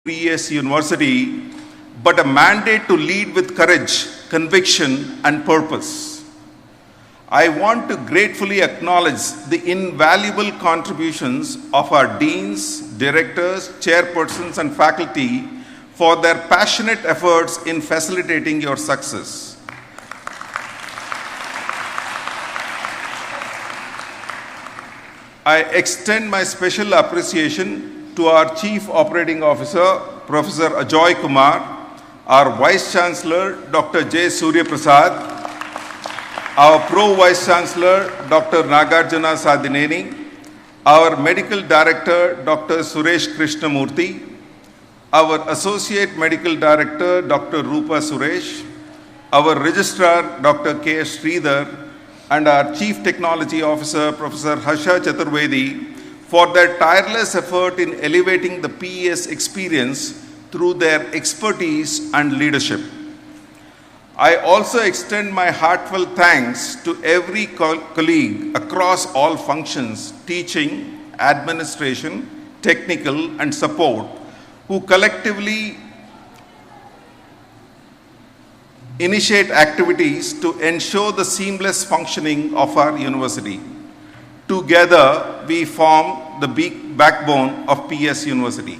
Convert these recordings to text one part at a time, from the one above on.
PES University, but a mandate to lead with courage, conviction, and purpose. I want to gratefully acknowledge the invaluable contributions of our deans, directors, chairpersons, and faculty for their passionate efforts in facilitating your success. I extend my special appreciation to our Chief Operating Officer, Professor Ajoy Kumar, our Vice Chancellor, Dr. J. Suryaprasad, our Pro-Vice Chancellor, Dr. Nagarjuna Sadineni, our Medical Director, Dr. Suresh Krishnamurthy, our Associate Medical Director, Dr. Roopa Suresh, our Registrar, Dr. K. Sridhar, and our Chief Technology Officer, Professor Harsha Chaturvedi, for their tireless effort in elevating the PES experience through their expertise and leadership. I also extend my heartfelt thanks to every colleague across all functions, teaching, administration, technical, and support, who collectively initiate activities to ensure the seamless functioning of our university. Together, we form the backbone of PES University.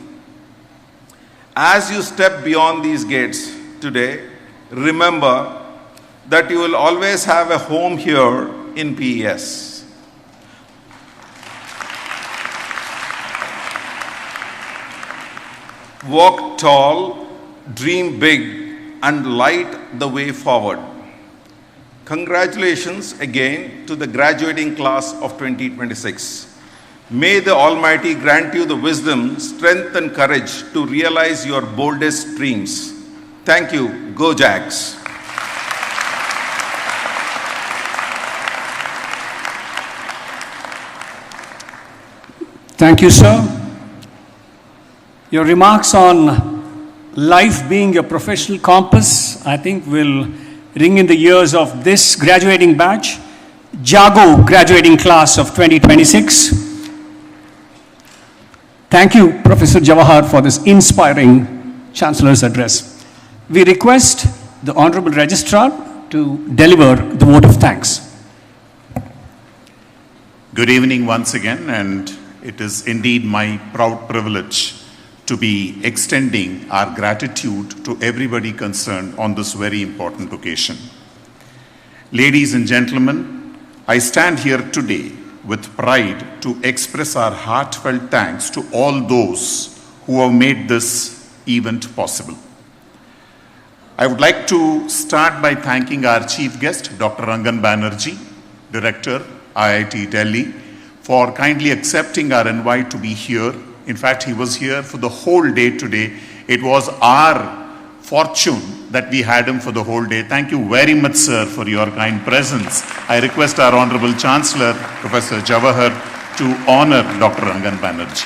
As you step beyond these gates today, remember that you will always have a home here in PES. Walk tall, dream big, and light the way forward. Congratulations again to the graduating class of 2026. May the Almighty grant you the wisdom, strength, and courage to realize your boldest dreams. Thank you. Go Jags. Thank you, sir. Your remarks on life being your professional compass, I think, will ring in the ears of this graduating batch, Jago graduating class of 2026. Thank you, Professor Jawahar, for this inspiring Chancellor's address. We request the Honorable Registrar to deliver the vote of thanks. Good evening once again, and it is indeed my proud privilege to be extending our gratitude to everybody concerned on this very important occasion. Ladies and gentlemen, I stand here today with pride to express our heartfelt thanks to all those who have made this event possible. I would like to start by thanking our chief guest, Dr. Rangan Banerjee, Director, IIT Delhi, for kindly accepting our invite to be here. In fact, he was here for the whole day today. It was our fortune that we had him for the whole day. Thank you very much, sir, for your kind presence. I request our Honorable Chancellor, Professor Jawahar, to honor Dr. Rangan Banerjee.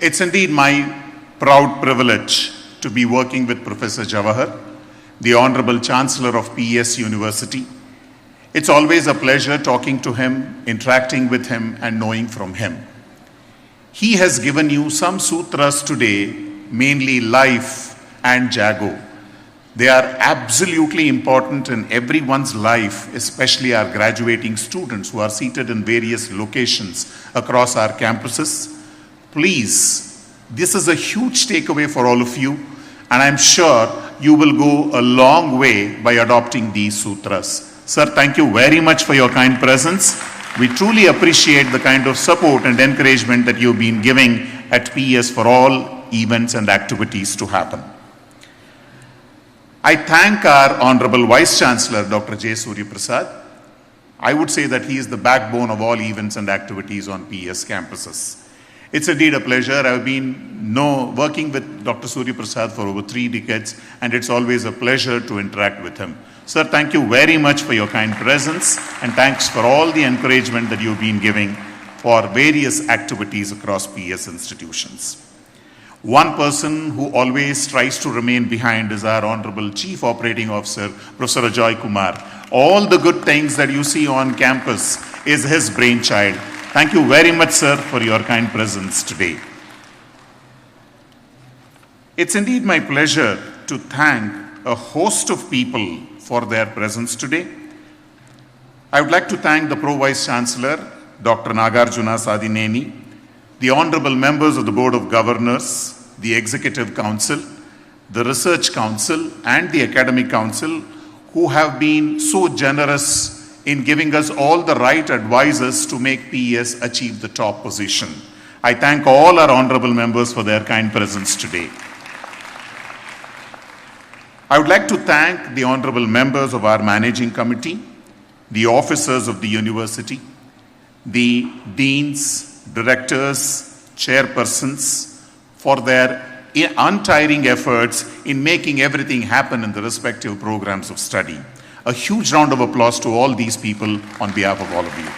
It's indeed my proud privilege to be working with Professor Jawahar, the Honorable Chancellor of PES University. It's always a pleasure talking to him, interacting with him, and knowing from him. He has given you some sutras today, mainly life and Jago. They are absolutely important in everyone's life, especially our graduating students who are seated in various locations across our campuses. Please, this is a huge takeaway for all of you, and I'm sure you will go a long way by adopting these sutras. Sir, thank you very much for your kind presence. We truly appreciate the kind of support and encouragement that you've been giving at PES for all events and activities to happen. I thank our Honorable Vice Chancellor, Dr. J. Suryaprasad. I would say that he is the backbone of all events and activities on PES campuses. It's indeed a pleasure. I've been working with Dr. Suryaprasad for over 3 decades, and it's always a pleasure to interact with him. Sir, thank you very much for your kind presence, and thanks for all the encouragement that you've been giving for various activities across PES institutions. One person who always tries to remain behind is our Honorable Chief Operating Officer, Professor Ajoy Kumar. All the good things that you see on campus is his brainchild. Thank you very much, sir, for your kind presence today. It's indeed my pleasure to thank a host of people for their presence today. I would like to thank the Pro-Vice Chancellor, Dr. Nagarjuna Sadineni, the honorable members of the Board of Governors, the Executive Council, the Research Council, and the Academic Council, who have been so generous in giving us all the right advices to make PES achieve the top position. I thank all our honorable members for their kind presence today. I would like to thank the honorable members of our managing committee, the officers of the university, the deans, directors, chairpersons, for their untiring efforts in making everything happen in the respective programs of study. A huge round of applause to all these people on behalf of all of you.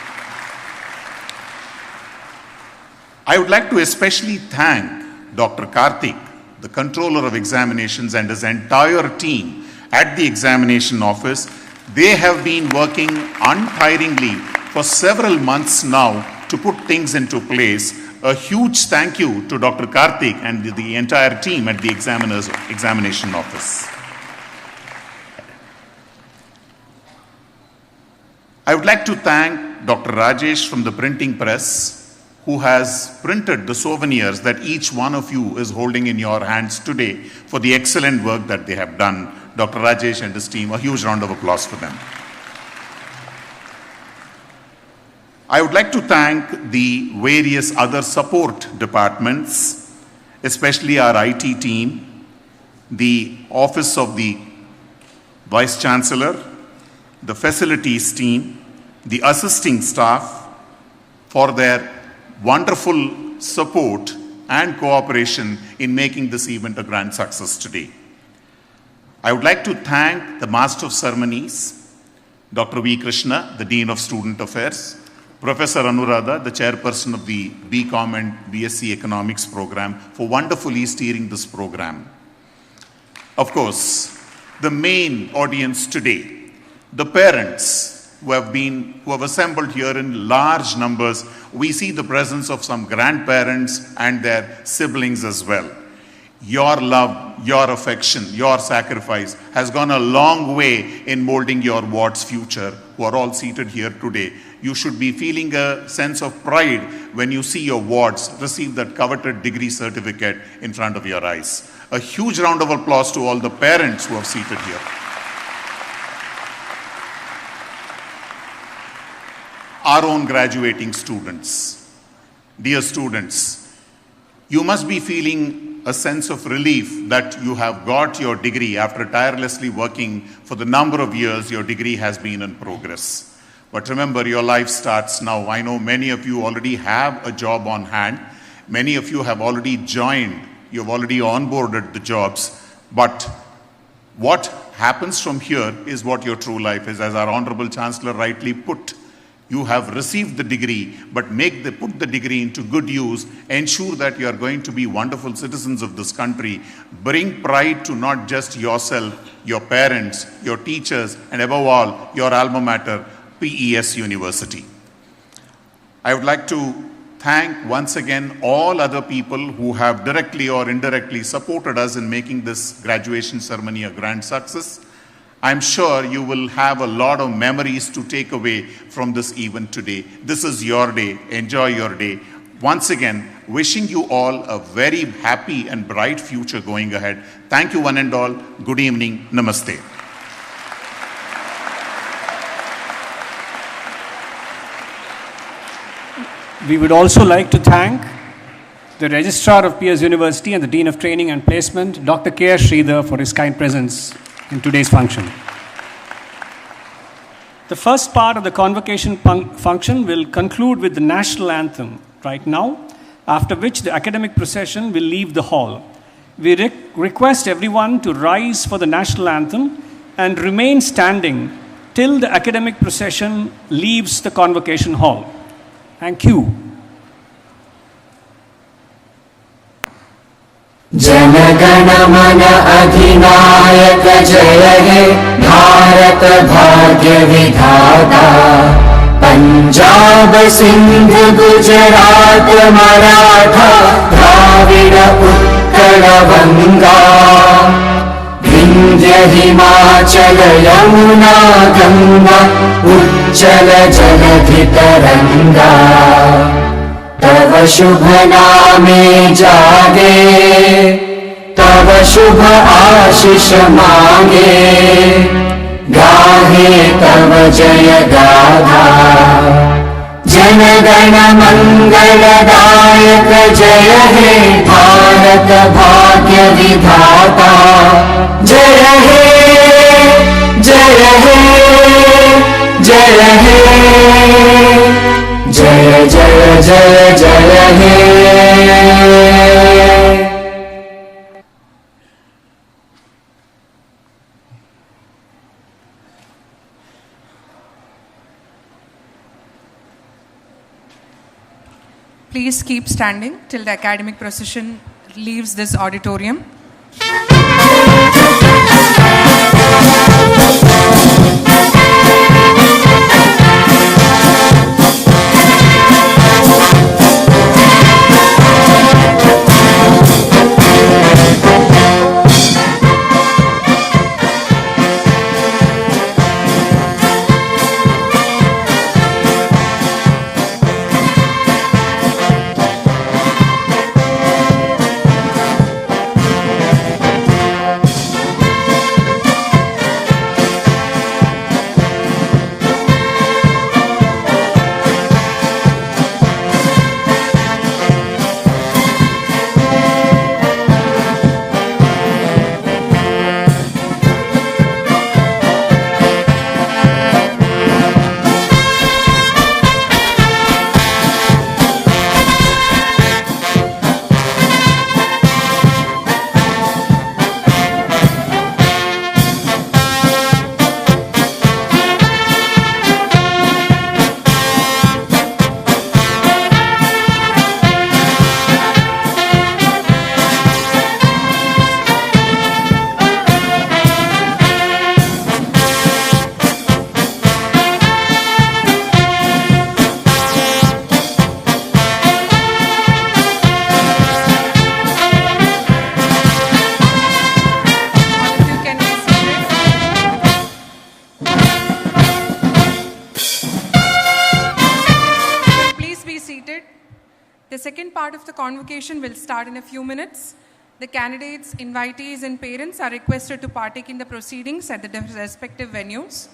I would like to especially thank Dr. Karthik, the Controller of Examinations, and his entire team at the examination office. They have been working untiringly for several months now to put things into place. A huge thank you to Dr. Karthik and the entire team at the examination office. I would like to thank Dr. Rajesh from the printing press, who has printed the souvenirs that each one of you is holding in your hands today for the excellent work that they have done. Dr. Rajesh and his team, a huge round of applause for them. I would like to thank the various other support departments, especially our IT team, the Office of the Vice Chancellor, the facilities team, the assisting staff, for their wonderful support and cooperation in making this event a grand success today. I would like to thank the Master of Ceremonies, Dr. V. Krishna, the Dean of Student Affairs, Professor Anuradha, the Chairperson of the BCom and BSc Economics program, for wonderfully steering this program. Of course, the main audience today, the parents who have assembled here in large numbers. We see the presence of some grandparents and their siblings as well. Your love, your affection, your sacrifice has gone a long way in molding your ward's future, who are all seated here today. You should be feeling a sense of pride when you see your wards receive that coveted degree certificate in front of your eyes. A huge round of applause to all the parents who are seated here. Our own graduating students. Dear students, you must be feeling a sense of relief that you have got your degree after tirelessly working for the number of years your degree has been in progress. But remember, your life starts now. I know many of you already have a job on hand. Many of you have already joined. You've already onboarded the jobs. But what happens from here is what your true life is. As our Honorable Chancellor rightly put, you have received the degree, but put the degree into good use. Ensure that you are going to be wonderful citizens of this country. Bring pride to not just yourself, your parents, your teachers, and above all, your alma mater, PES University. I would like to thank once again all other people who have directly or indirectly supported us in making this graduation ceremony a grand success. I'm sure you will have a lot of memories to take away from this event today. This is your day. Enjoy your day. Once again, wishing you all a very happy and bright future going ahead. Thank you one and all. Good evening. Namaste. We would also like to thank the Registrar of PES University and the Dean of Training and Placement, Dr. Sridhar, for his kind presence in today's function. The first part of the convocation function will conclude with the national anthem right now, after which the academic procession will leave the hall. We request everyone to rise for the national anthem and remain standing till the academic procession leaves the convocation hall. Thank you. गण अधिनायक जय हे भारत भाग्य विधाता। पंजाब सिंध गुजरात मराठा द्राविड उत्कल बंगा। विंध्य हिमाचल यमुना गंगा उच्चल जलधि तरंगा। तव शुभ नामे जागे तव शुभ आशीष मांगे। गाहे तव जय गाथा जन गण मंगलदायक जय हे भारत भाग्य विधाता। जय हे जय हे जय हे जय जय जय जय हे। Please keep standing till the academic procession leaves this auditorium. Part of the convocation will start in a few minutes. The candidates, invitees and parents are requested to partake in the proceedings at the respective venues.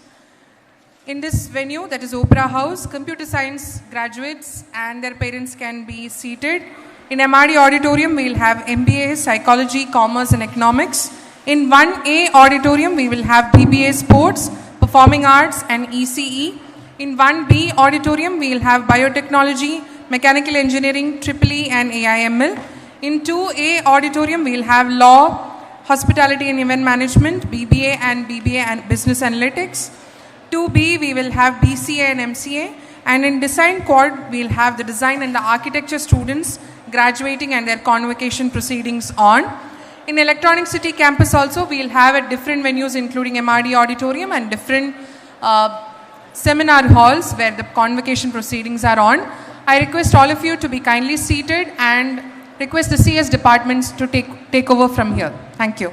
In this venue, that is Opera House, computer science graduates and their parents can be seated. In MRD auditorium, we will have MBA, Psychology, Commerce and Economics. In 1A auditorium, we will have BBA Sports, Performing Arts and ECE. In 1B auditorium, we will have Biotechnology, Mechanical Engineering, EEE and AIML. In 2A auditorium, we will have Law, Hospitality and Event Management, BBA and Business Analytics. 2B, we will have BCA and MCA. And in Design Quad, we will have the Design and the Architecture students graduating and their convocation proceedings on. In Electronic City campus also, we will have at different venues including MRD auditorium and different seminar halls where the convocation proceedings are on. I request all of you to be kindly seated and request the CS departments to take over from here. Thank you.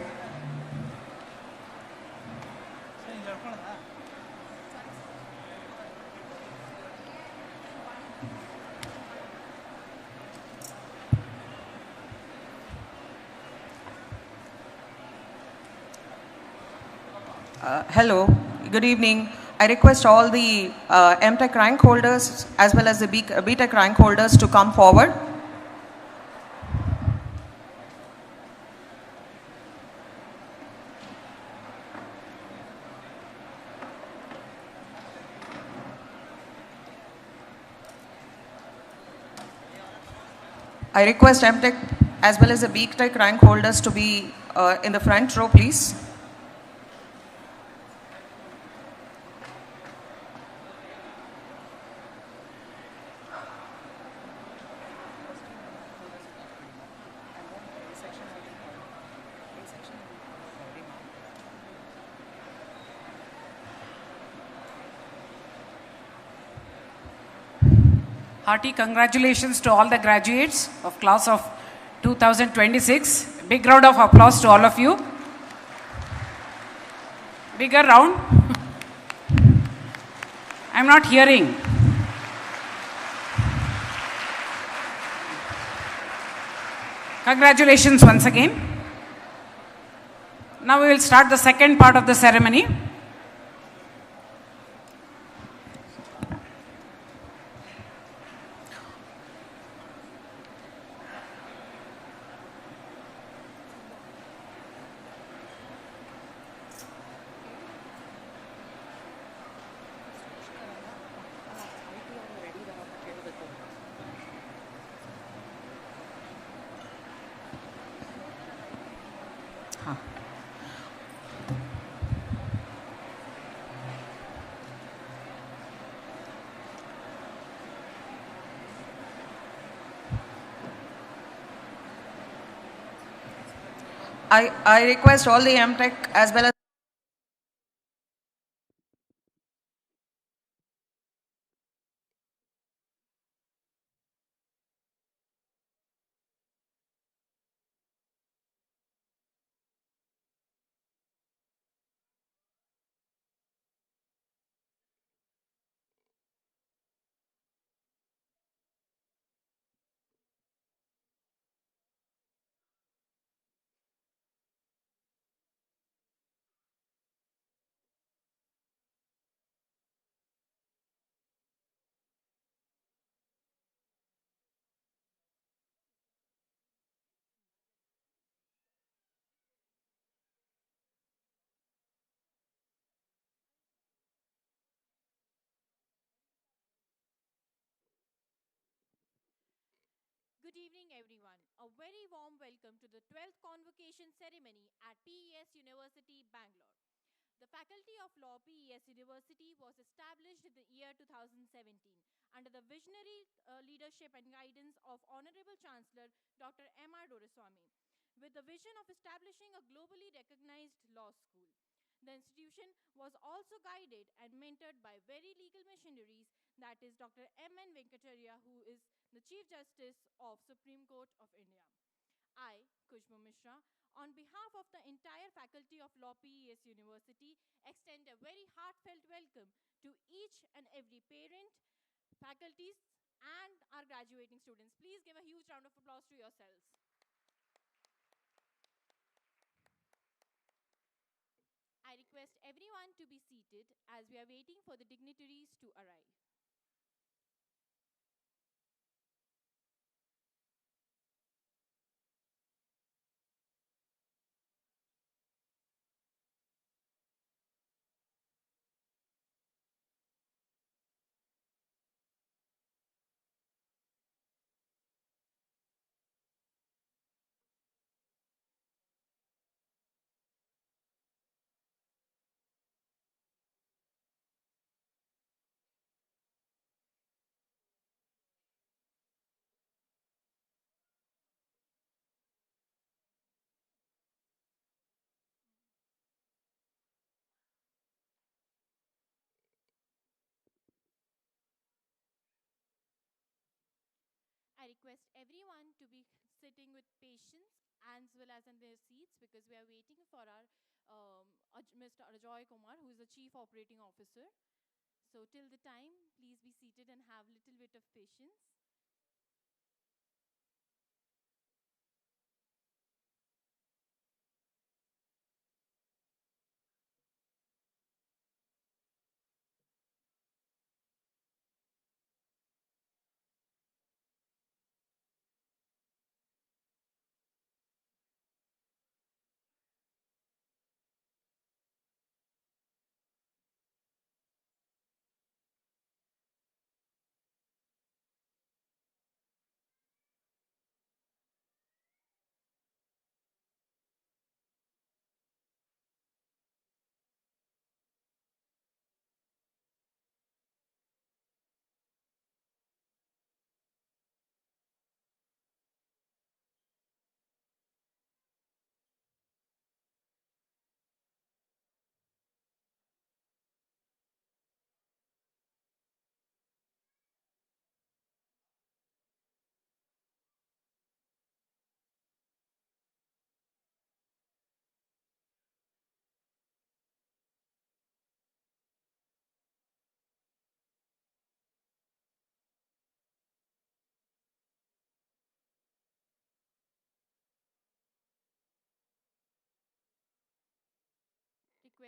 Hello, good evening. I request all the MTech rank holders as well as the BTech rank holders to come forward. I request MTech as well as the BTech rank holders to be in the front row, please. Hearty congratulations to all the graduates of class of 2026. Big round of applause to all of you. Bigger round. I'm not hearing. Congratulations once again. Now we will start the second part of the ceremony. I request all the MTech as well as Good evening, everyone. A very warm welcome to the 12th Convocation ceremony at PES University, Bangalore. The Faculty of Law PES University was established in the year 2017 under the visionary leadership and guidance of Honorable Chancellor Dr. M.R. Doreswamy, with the vision of establishing a globally recognized law school. The institution was also guided and mentored by very legal missionaries, that is Dr. M.N. Venkatariya, who is the Chief Justice of Supreme Court of India. I, Khushbu Mishra, on behalf of the entire Faculty of Law PES University, extend a very heartfelt welcome to each and every parent, faculties, and our graduating students. Please give a huge round of applause to yourselves. I request everyone to be seated as we are waiting for the dignitaries to arrive. I request everyone to be sitting with patience as well as in their seats, because we are waiting for our Mr. Ajoy Kumar, who is the Chief Operating Officer. So till the time, please be seated and have a little bit of patience.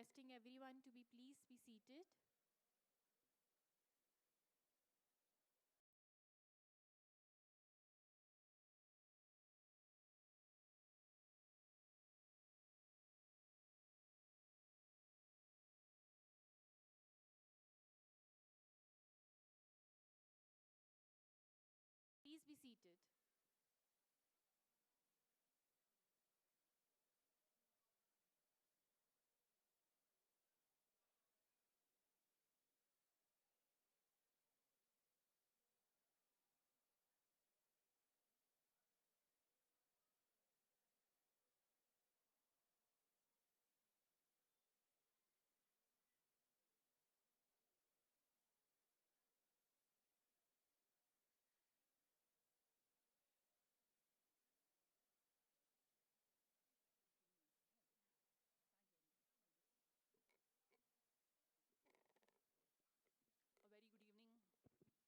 requesting everyone to please be seated. Please be seated.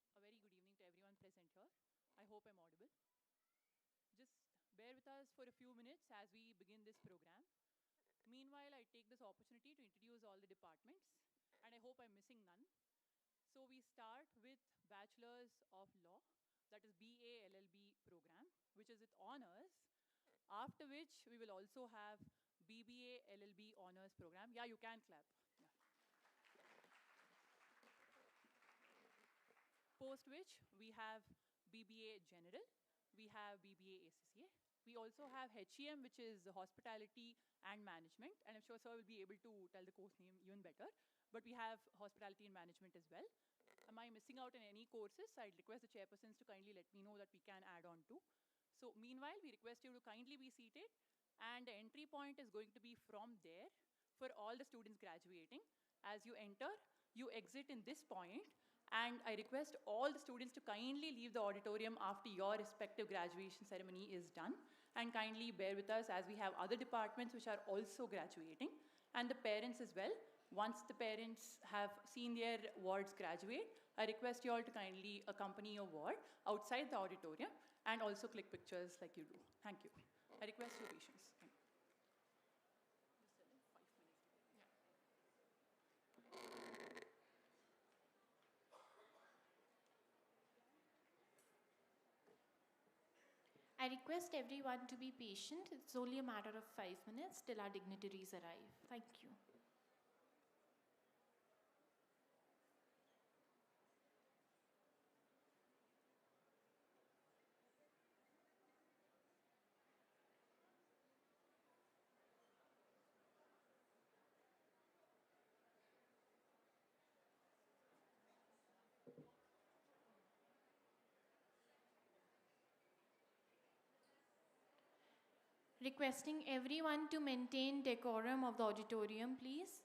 A very good evening. A very good evening to everyone present here. I hope I'm audible. Just bear with us for a few minutes as we begin this program. Meanwhile, I take this opportunity to introduce all the departments, and I hope I'm missing none. So we start with Bachelor's of Law, that is BA LLB program, which is with honors, after which we will also have BBA LLB honors program. Yeah, you can clap. Yeah. Post which we have BBA General, we have BBA ACCA. We also have HEM, which is Hospitality and Management, and I'm sure sir will be able to tell the course name even better, but we have Hospitality and Management as well. Am I missing out on any courses? I'd request the chairpersons to kindly let me know that we can add on to. So meanwhile, we request you to kindly be seated, and the entry point is going to be from there for all the students graduating. As you enter, you exit in this point, and I request all the students to kindly leave the auditorium after your respective graduation ceremony is done, and kindly bear with us as we have other departments which are also graduating, and the parents as well. Once the parents have seen their wards graduate, I request you all to kindly accompany your ward outside the auditorium and also click pictures like you do. Thank you. I request your patience. Thank you. I request everyone to be patient. It's only a matter of 5 minutes till our dignitaries arrive. Thank you. Requesting everyone to maintain decorum of the auditorium, please.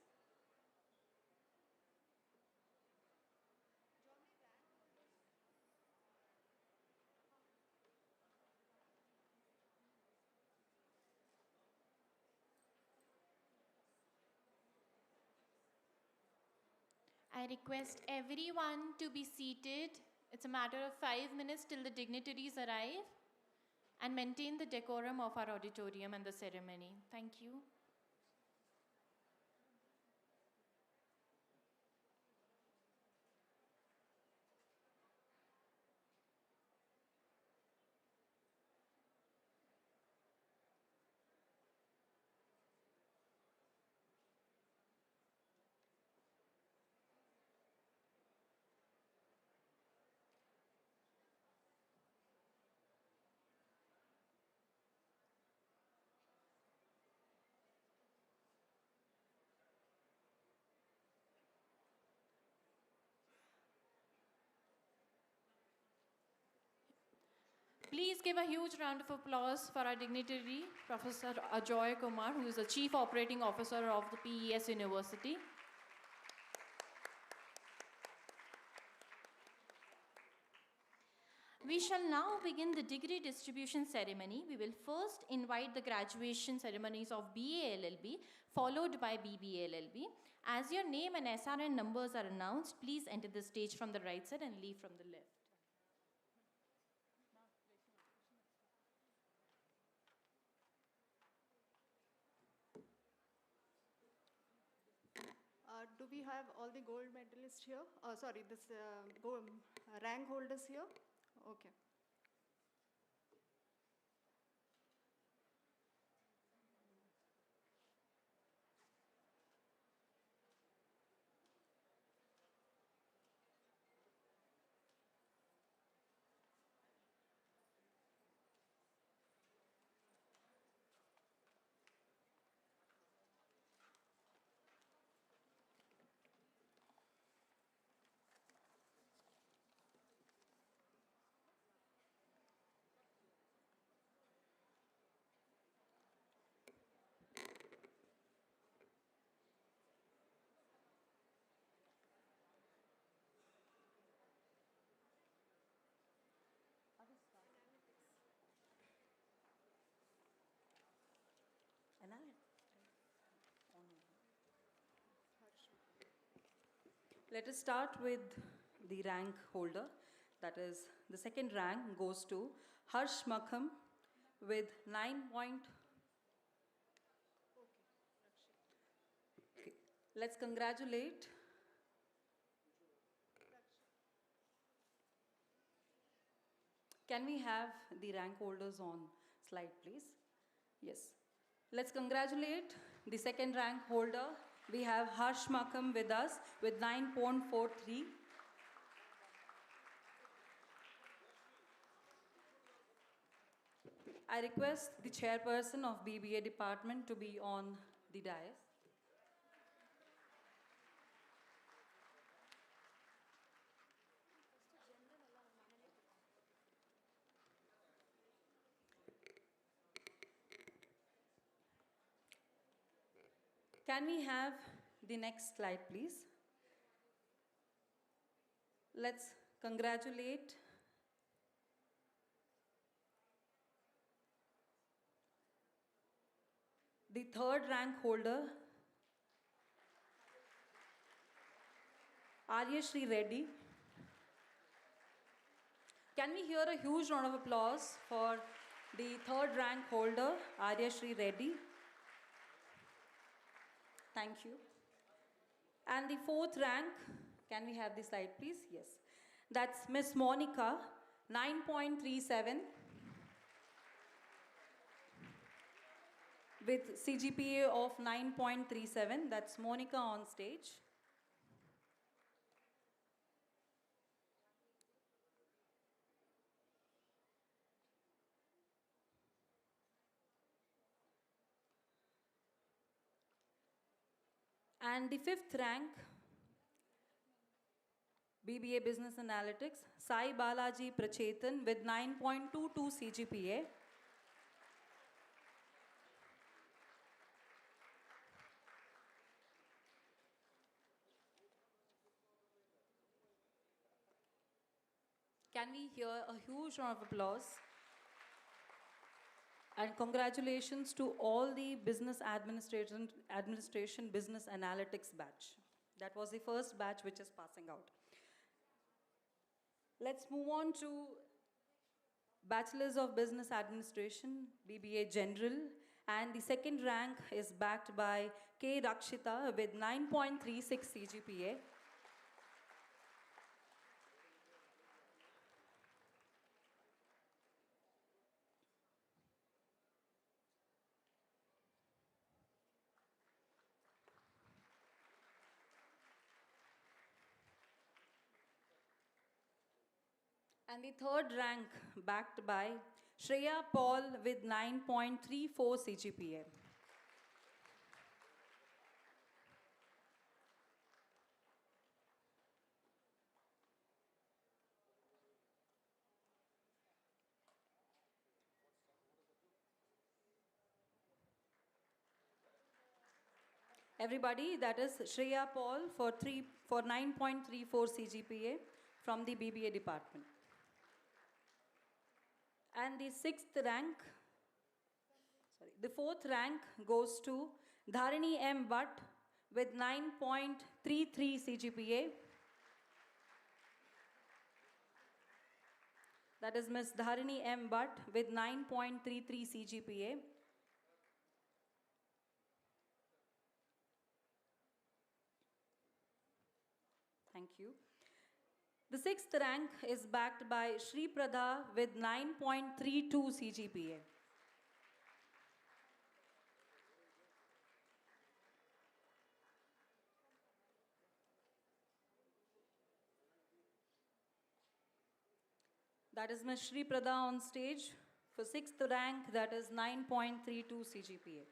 I request everyone to be seated. It's a matter of 5 minutes till the dignitaries arrive, and maintain the decorum of our auditorium and the ceremony. Thank you. Please give a huge round of applause for our dignitary, Professor Ajoy Kumar, who is the Chief Operating Officer of the PES University. We shall now begin the degree distribution ceremony. We will first invite the graduation ceremonies of BA LLB, followed by BBA LLB. As your name and SRN numbers are announced, please enter the stage from the right side and leave from the left. we have all the gold medalists here. Sorry, this rank holders here. Okay. Let us start with the rank holder. That is, the second rank goes to Harsh Makham with 9 point. Okay. Let's congratulate. Can we have the rank holders on slide, please? Yes. Let's congratulate the second rank holder. We have Harsh Makham with us with 9.43. I request the chairperson of BBA department to be on the dais. Can we have the next slide, please? Let's congratulate the third rank holder, Aryashri Reddy. Can we hear a huge round of applause for the third rank holder, Aryashri Reddy? Thank you. And the fourth rank, can we have the slide, please? Yes. That's Miss Monica, 9.37. With CGPA of 9.37. That's Monica on stage. And the fifth rank, BBA Business Analytics, Sai Balaji Prachetan with 9.22 CGPA. Can we hear a huge round of applause? And congratulations to all the business administration, business analytics batch. That was the first batch which is passing out. Let's move on to Bachelors of Business Administration, BBA General. And the second rank is backed by K. Rakshita with 9.36 CGPA. And the third rank backed by Shreya Paul with 9.34 CGPA. Everybody, that is Shreya Paul for 9.34 CGPA from the BBA department. And the fourth rank goes to Dharini M. Bhatt with 9.33 CGPA. That is Miss Dharini M. Bhatt with 9.33 CGPA. Thank you. The 6th rank is backed by Sridhar with 9.32 CGPA. That is Ms. Sridhar on stage for 6th rank, that is 9.32 CGPA.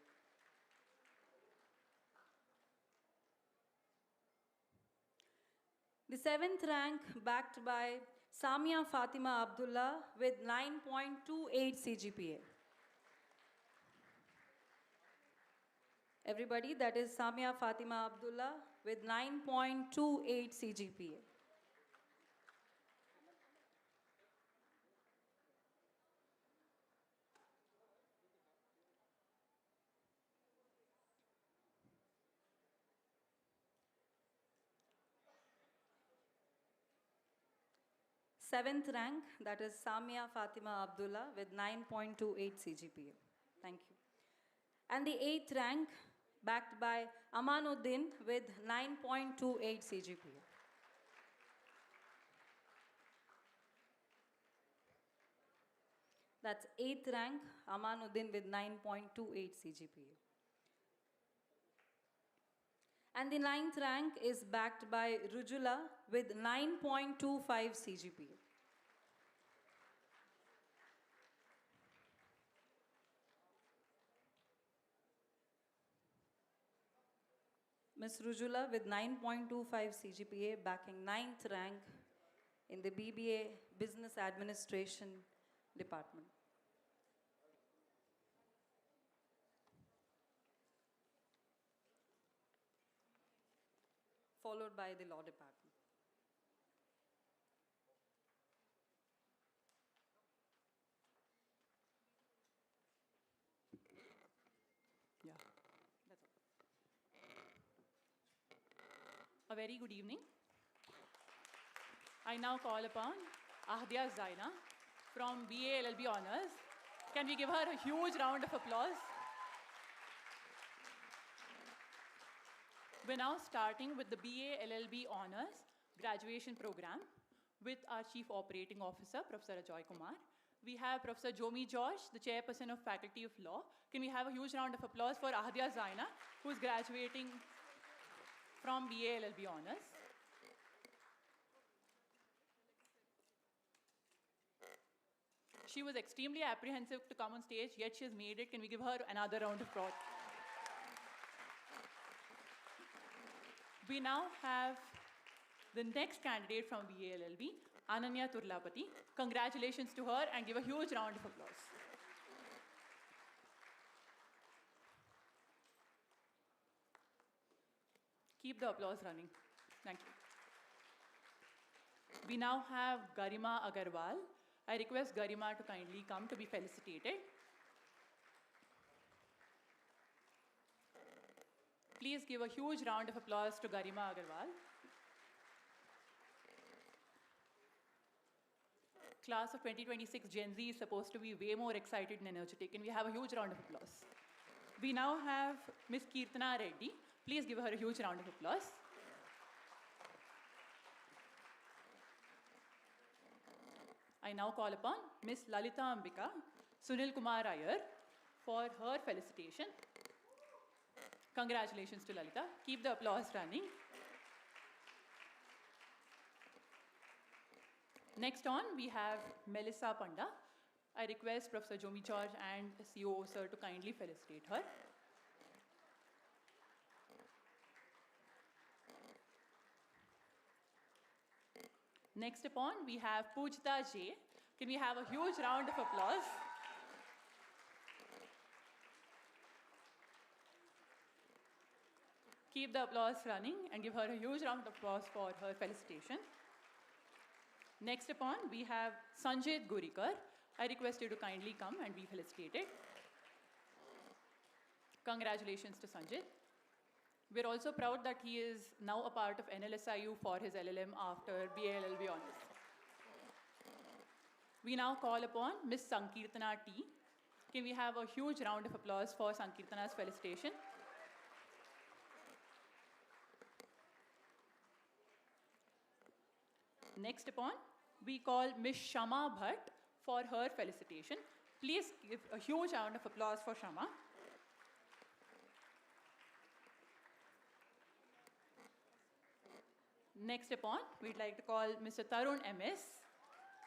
The 7th rank backed by Samia Fatima Abdullah with 9.28 CGPA. Everybody, that is Samia Fatima Abdullah with 9.28 CGPA. Seventh rank, that is Samia Fatima Abdullah with 9.28 CGPA. Thank you. And the 8th rank, backed by Amanuddin with 9.28 CGPA. That's 8th rank, Amanuddin with 9.28 CGPA. And the 9th rank is backed by Rujula with 9.25 CGPA. Ms. Rujula with 9.25 CGPA backing 9th rank in the BBA Business Administration Department. Followed by the Law Department. Yeah, that's all. A very good evening. I now call upon Ahdia Zaina from BA LLB Honours. Can we give her a huge round of applause? We're now starting with the BA LLB Honours graduation program with our Chief Operating Officer, Professor Ajoy Kumar. We have Professor Jomi Josh, the Chairperson of Faculty of Law. Can we have a huge round of applause for Ahdia Zaina, who's graduating from BA LLB Honours. She was extremely apprehensive to come on stage, yet she has made it. Can we give her another round of applause? We now have the next candidate from BA LLB, Ananya Turlapati. Congratulations to her and give a huge round of applause. Keep the applause running. Thank you. We now have Garima Agarwal. I request Garima to kindly come to be felicitated. Please give a huge round of applause to Garima Agarwal. Class of 2026 Gen Z is supposed to be way more excited and energetic, and we have a huge round of applause. We now have Ms. Kirtana Reddy. Please give her a huge round of applause. I now call upon Ms. Lalita Ambika Sunil Kumar Iyer for her felicitation. Congratulations to Lalita. Keep the applause running. Next on, we have Melissa Panda. I request Professor Jomi George and COO sir to kindly felicitate her. Next upon, we have Poojita J. Can we have a huge round of applause? Keep the applause running and give her a huge round of applause for her felicitation. Next upon, we have Sanjay Gurikar. I request you to kindly come and be felicitated. Congratulations to Sanjay. We're also proud that he is now a part of NLSIU for his LLM after BA LLB Honours. We now call upon Ms. Sankirtana T. Can we have a huge round of applause for Sankirtana's felicitation? Next upon, we call Miss Shama Bhatt for her felicitation. Please give a huge round of applause for Shama. Next upon, we'd like to call Mr. Tarun MS,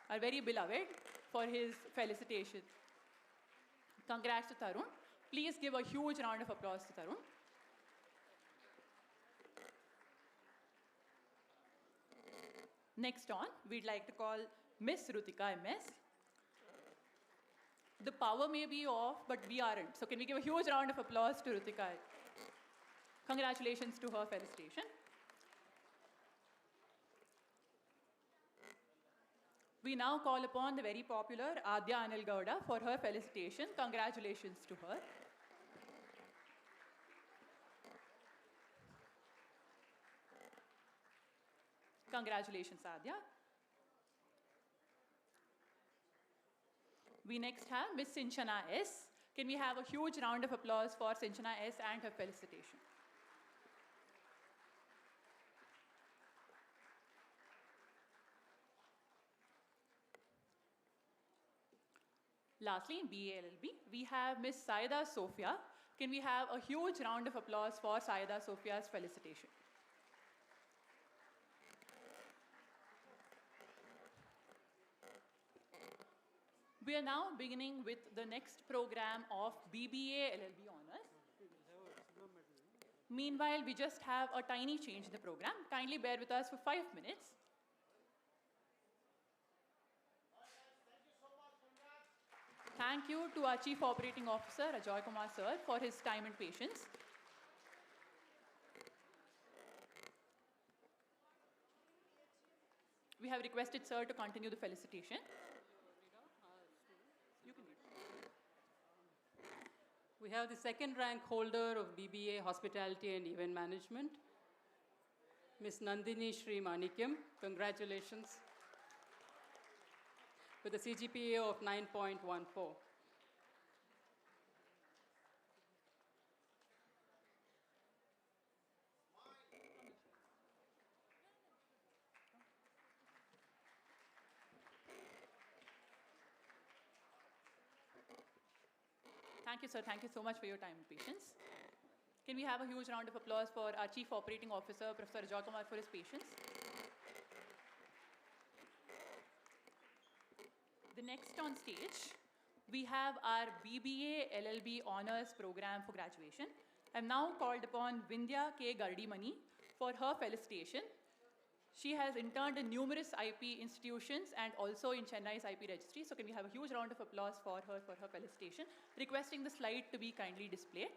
our very beloved, for his felicitation. Congrats to Tarun. Please give a huge round of applause to Tarun. Next on, we'd like to call Miss Rutika MS. The power may be off, but we aren't. So can we give a huge round of applause to Rutika? Congratulations to her felicitation. We now call upon the very popular Adya Anil Gowda for her felicitation. Congratulations to her. Congratulations, Adya. We next have Miss Sinchana S. Can we have a huge round of applause for Sinchana S and her felicitation? Lastly, in BA LLB, we have Miss Saida Sophia. Can we have a huge round of applause for Saida Sophia's felicitation? We are now beginning with the next program of BBA LLB Honours. Meanwhile, we just have a tiny change in the program. Kindly bear with us for 5 minutes. Thank you to our Chief Operating Officer, Ajoy Kumar sir, for his time and patience. We have requested sir to continue the felicitation. You can read. We have the second rank holder of BBA Hospitality and Event Management, Ms. Nandini Sri Manikyam. Congratulations. With a CGPA of 9.14. Thank you, sir. Thank you so much for your time and patience. Can we have a huge round of applause for our Chief Operating Officer, Professor Ajoy Kumar, for his patience? The next on stage, we have our BBA LLB Honours Program for graduation. I am now called upon Vindhya K. Gardimani for her felicitation. She has interned in numerous IP institutions and also in Chennai's IP registry. So can we have a huge round of applause for her felicitation? Requesting the slide to be kindly displayed.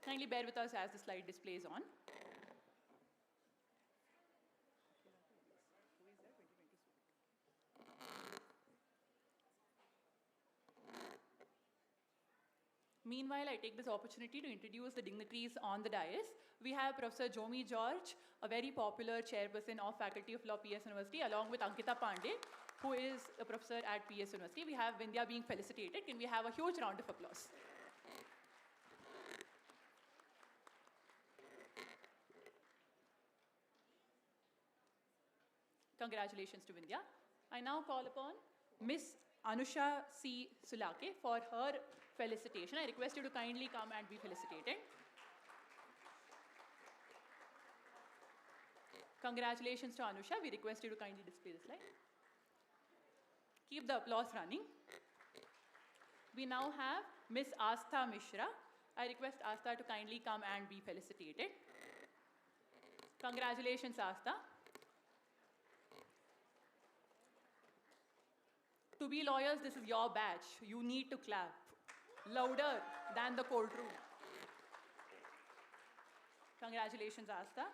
Kindly bear with us as the slide displays on. Meanwhile, I take this opportunity to introduce the dignitaries on the dais. We have Professor Jomi George, a very popular chairperson of Faculty of Law, PES University, along with Ankita Pandey, who is a professor at PES University. We have Vindhya being felicitated. Can we have a huge round of applause? Congratulations to Vindhya. I now call upon Miss Anusha C. Sulake for her felicitation. I request you to kindly come and be felicitated. Congratulations to Anusha. We request you to kindly display the slide. Keep the applause running. We now have Miss Astha Mishra. I request Astha to kindly come and be felicitated. Congratulations, Astha. To be lawyers, this is your badge. You need to clap louder than the courtroom. Congratulations, Astha.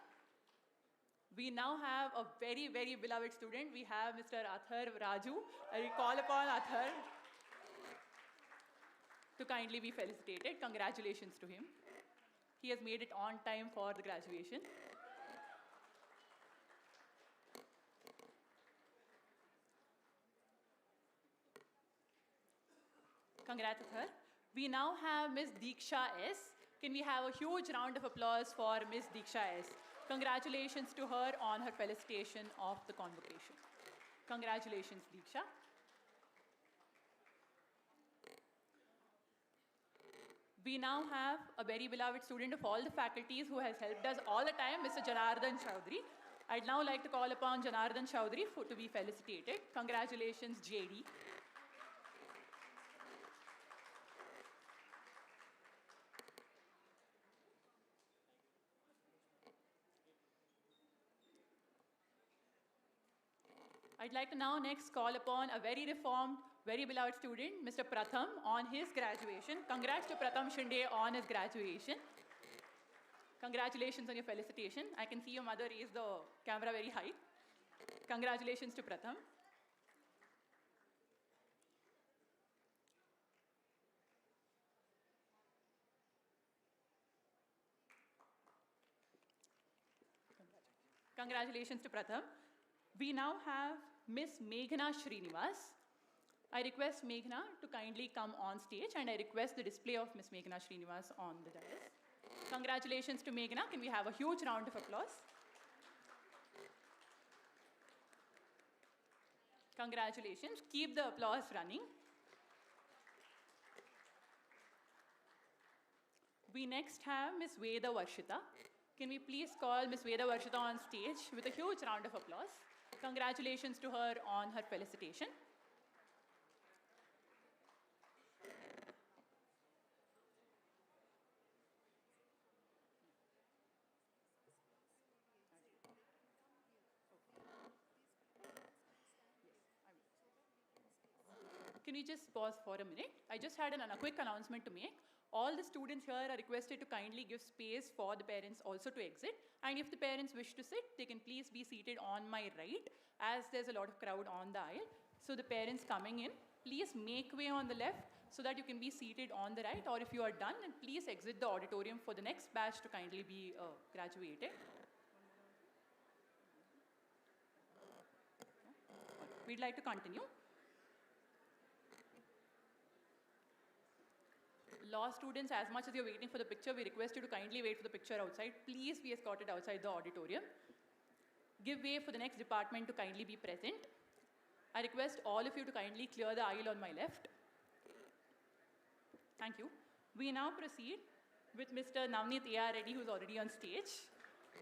We now have a very, very beloved student. We have Mr. Athar Raju. I call upon Athar to kindly be felicitated. Congratulations to him. He has made it on time for the graduation. Congrats, Athar. We now have Ms. Diksha S. Can we have a huge round of applause for Ms. Diksha S. Congratulations to her on her felicitation of the convocation. Congratulations, Deeksha. We now have a very beloved student of all the faculties who has helped us all the time, Mr. Janardhan Chowdhury. I'd now like to call upon Janardhan Chowdhury to be felicitated. Congratulations, JD. I'd like to now next call upon a very reformed, very beloved student, Mr. Pratham, on his graduation. Congrats to Pratham Shinde on his graduation. Congratulations on your felicitation. I can see your mother raise the camera very high. Congratulations to Pratham. Congratulations to Pratham. We now have Miss Meghna Srinivas. I request Meghna to kindly come on stage, and I request the display of Miss Meghna Srinivas on the dais. Congratulations to Meghna. Can we have a huge round of applause? Congratulations. Keep the applause running. We next have Miss Veda Varshita. Can we please call Miss Veda Varshita on stage with a huge round of applause? Congratulations to her on her felicitation. Can we just pause for a minute? I just had a quick announcement to make. All the students here are requested to kindly give space for the parents also to exit. And if the parents wish to sit, they can please be seated on my right, as there's a lot of crowd on the aisle. So the parents coming in, please make way on the left so that you can be seated on the right. Or if you are done, then please exit the auditorium for the next batch to kindly be graduated. We'd like to continue. Law students, as much as you're waiting for the picture, we request you to kindly wait for the picture outside. Please be escorted outside the auditorium. Give way for the next department to kindly be present. I request all of you to kindly clear the aisle on my left. Thank you. We now proceed with Mr. Navneet A.R. Reddy, who's already on stage.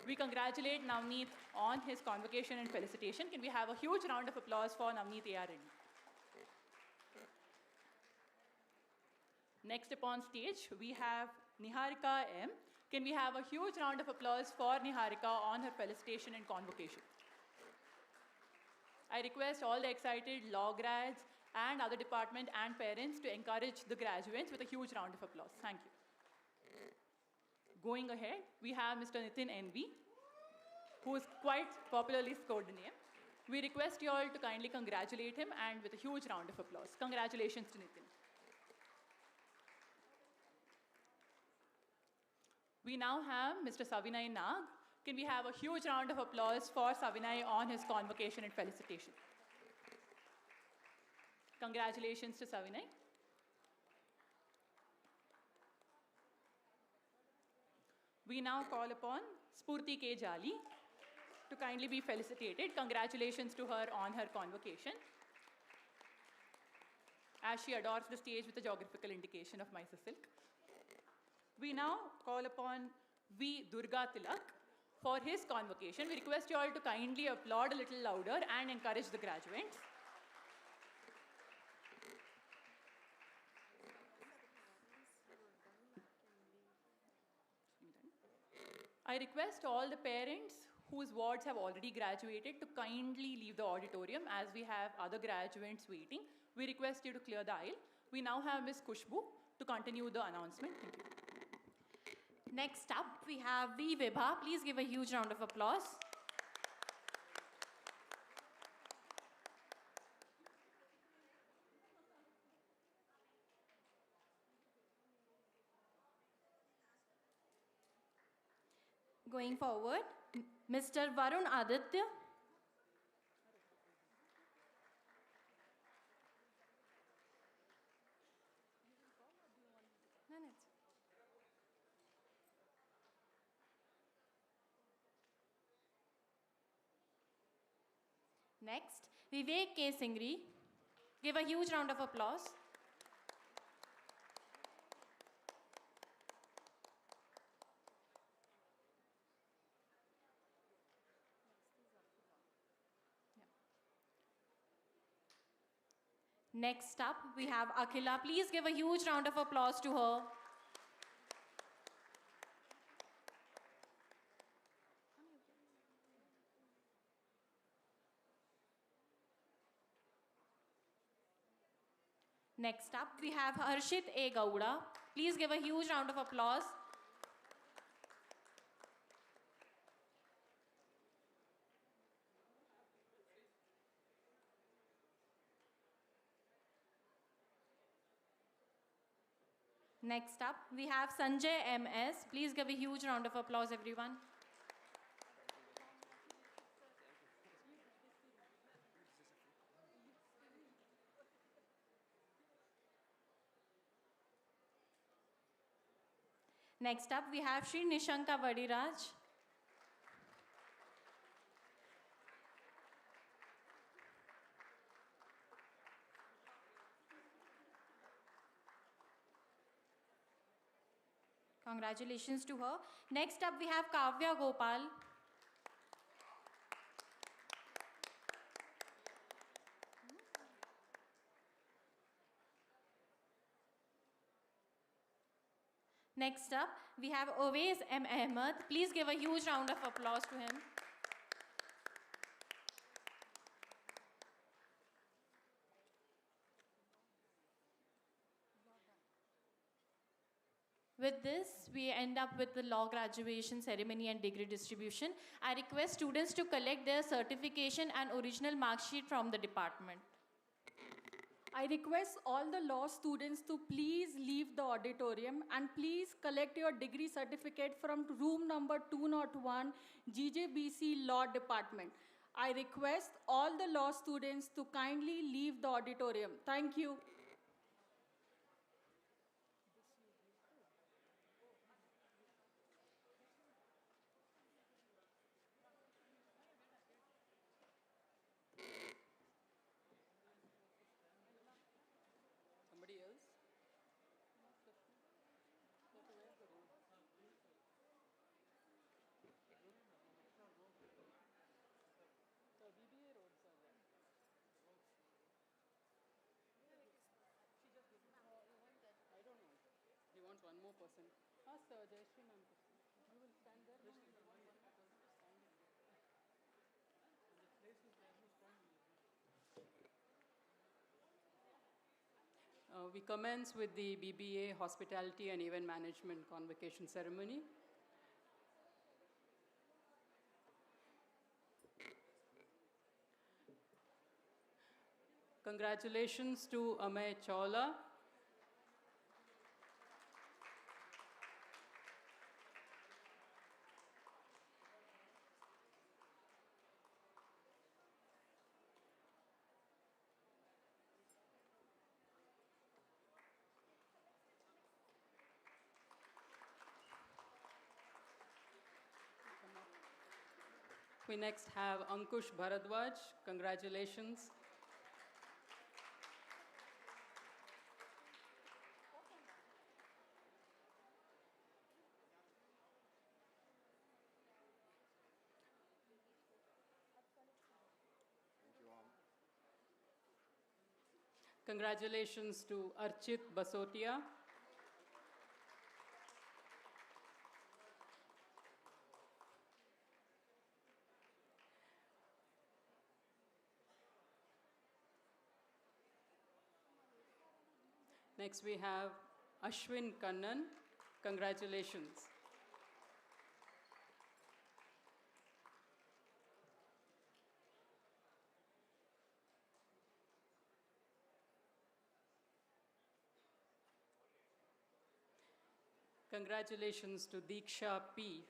We congratulate Navneet on his convocation and felicitation. Can we have a huge round of applause for Navneet A.R. Reddy? Next upon stage, we have Niharika M. Can we have a huge round of applause for Niharika on her felicitation and convocation? I request all the excited law grads and other department and parents to encourage the graduates with a huge round of applause. Thank you. Going ahead, we have Mr. Nitin NV, who is quite popularly scored the name. We request you all to kindly congratulate him and with a huge round of applause. Congratulations to Nitin. We now have Mr. Savinay Nag. Can we have a huge round of applause for Savinay on his convocation and felicitation? Congratulations to Savinay. We now call upon Spurti K. Jali to kindly be felicitated. Congratulations to her on her convocation, as she adorns the stage with a geographical indication of Mysore silk. We now call upon V. Durga Tilak for his convocation. We request you all to kindly applaud a little louder and encourage the graduates. I request all the parents whose wards have already graduated to kindly leave the auditorium, as we have other graduates waiting. We request you to clear the aisle. We now have Ms. Kushbu to continue the announcement. Thank you. Next up, we have V. Vibha. Please give a huge round of applause. Going forward, Mr. Varun Aditya. Next, Vivek K. Singri. Give a huge round of applause. Next up, we have Akhila. Please give a huge round of applause to her. Next up, we have Harshit A. Gowda. Please give a huge round of applause. Next up, we have Sanjay M.S. Please give a huge round of applause, everyone. Next up, we have Shri Nishanka Vadiraj. Congratulations to her. Next up, we have Kavya Gopal. Next up, we have Owais M. Ahmed. Please give a huge round of applause to him. With this, we end up with the law graduation ceremony and degree distribution. I request students to collect their certification and original mark sheet from the department. I request all the law students to please leave the auditorium and please collect your degree certificate from room number 201, GJBC Law Department. I request all the law students to kindly leave the auditorium. Thank you. Somebody else? The BBA roads are there. I don't know. He wants one more person. Ask Jayashree ma'am. You will stand there. We commence with the BBA Hospitality and Event Management Convocation Ceremony. Congratulations to Amay Chawla. We next have Ankush Bharadwaj. Congratulations. Congratulations to Archit Basotia. Next we have Ashwin Kannan. Congratulations. Congratulations to Deeksha P.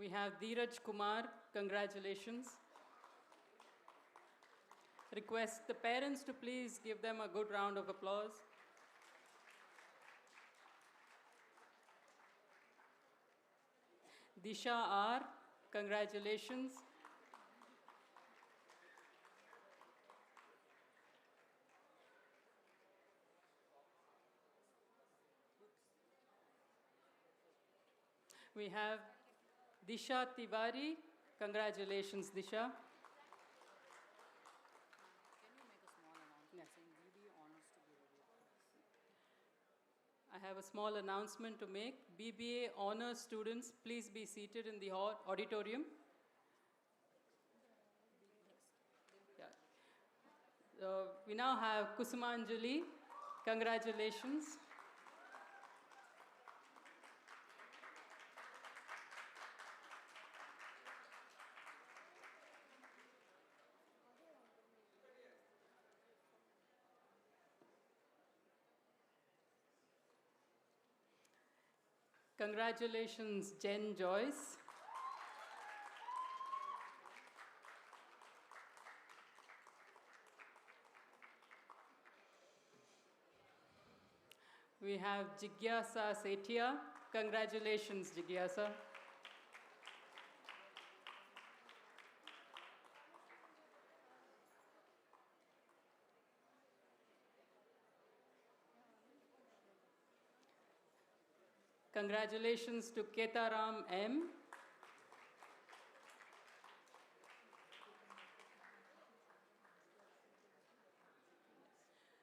We have Dheeraj Kumar. Congratulations. request the parents to please give them a good round of applause. Disha R, congratulations. We have Disha Tiwari. Congratulations, Disha. I have a small announcement to make. BBA honors students, please be seated in the auditorium. Yeah. We now have Kusumanjali. Congratulations. Congratulations, Jen Joyce. We have Jigyasa Sethia. Congratulations, Jigyasa. Congratulations to Ketaram M.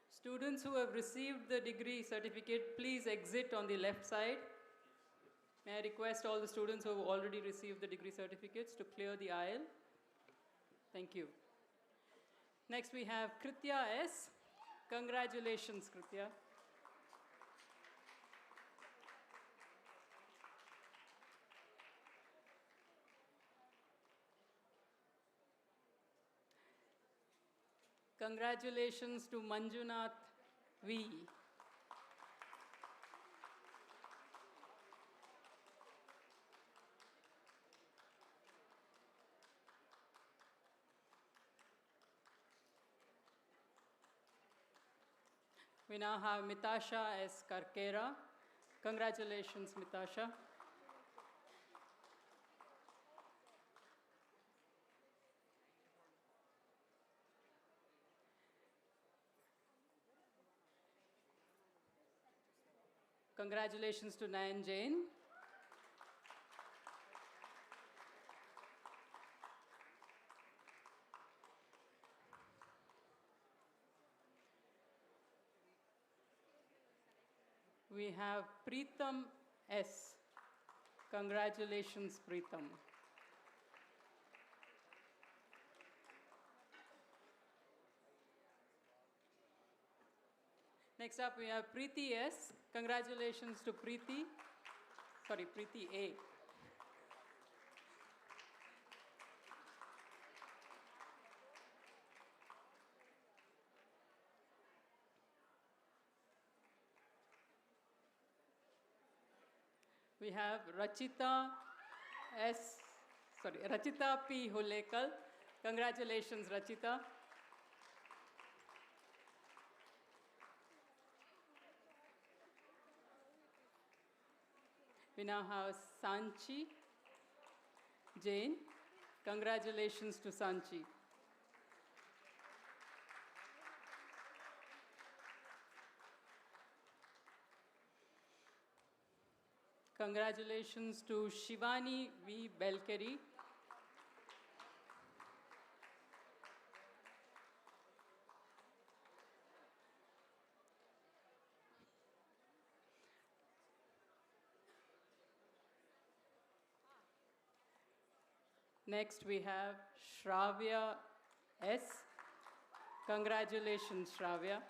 Students who have received the degree certificate, please exit on the left side. May I request all the students who have already received the degree certificates to clear the aisle. Thank you. Next we have Kritya S. Congratulations, Kritya. Congratulations to Manjunath V. We now have Mitasha S. Karkera. Congratulations, Mitasha. Congratulations to Nayan Jain. We have Preetham S. Congratulations, Preetham. Next up, we have Preeti S. Congratulations to Preeti. Sorry, Preeti A. We have Rachita P. Hulekal. Congratulations, Rachita. We now have Sanchi Jain. Congratulations to Sanchi. Congratulations to Shivani V. Belkeri. Next we have Shravya S. Congratulations, Shravya.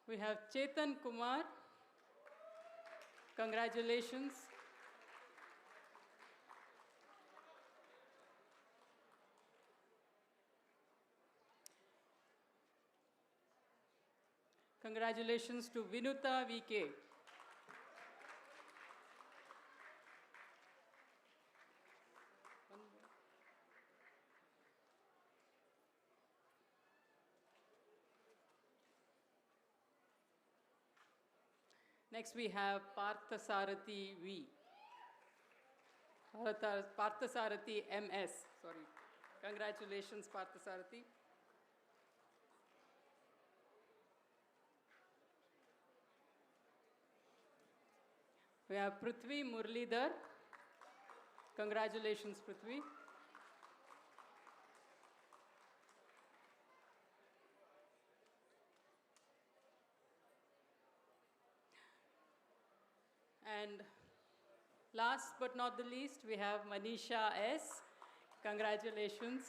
We have Chetan Kumar. Congratulations. Congratulations to Vinuta VK. Next we have Parthasarathi V. Parthasarathi MS. Sorry. Congratulations, Parthasarathi. We have Prithvi Murlidhar. Congratulations, Prithvi. And last but not the least, we have Manisha S. Congratulations.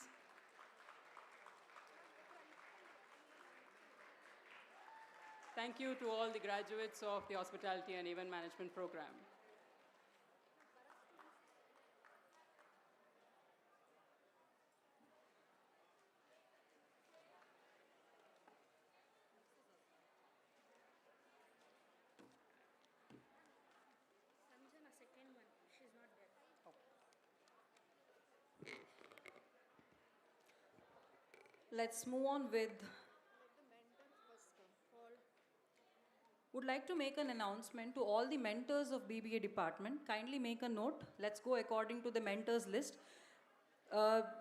Thank you to all the graduates of the Hospitality and Event Management program. Second one, she's not there. Let's move on with. Would like to make an announcement to all the mentors of BBA department. Kindly make a note. Let's go according to the mentors list.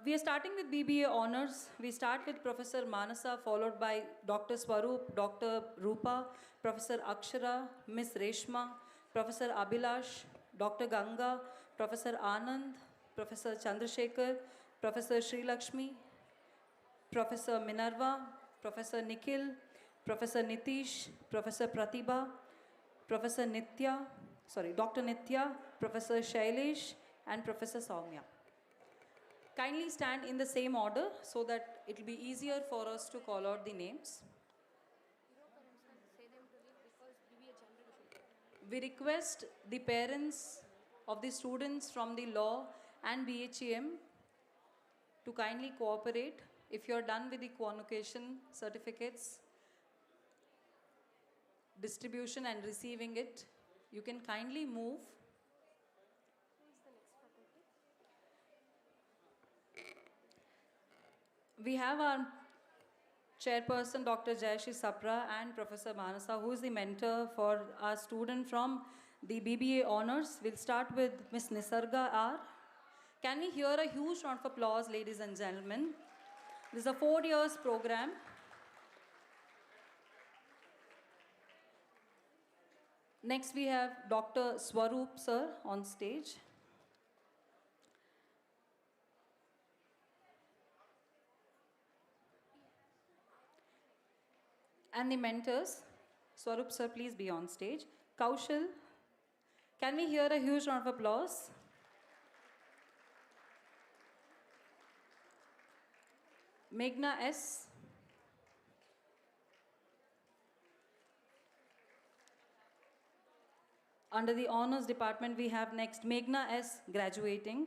We are starting with BBA honors. We start with Professor Manasa, followed by Dr. Swaroop, Dr. Roopa, Professor Akshara, Miss Reshma, Professor Abhilash, Dr. Ganga, Professor Anand, Professor Chandrasekhar, Professor Sri Lakshmi, Professor Minerva, Professor Nikhil, Professor Nitish, Professor Pratibha, Professor Dr. Nitya, Professor Shailesh, and Professor Soumya. Kindly stand in the same order so that it will be easier for us to call out the names. We request the parents of the students from the law and BHEM to kindly cooperate. If you are done with the convocation certificates, distribution and receiving it, you can kindly move. Who is the next faculty? We have our chairperson, Dr. Jayashree Sapra, and Professor Manasa, who is the mentor for our student from the BBA honors. We'll start with Miss Nisarga R. Can we hear a huge round of applause, ladies and gentlemen? This is a 4 years program. Next we have Dr. Swaroop sir on stage. And the mentors, Swaroop sir, please be on stage. Kaushal, can we hear a huge round of applause? Meghna S. Under the honors department, we have next Meghna S graduating.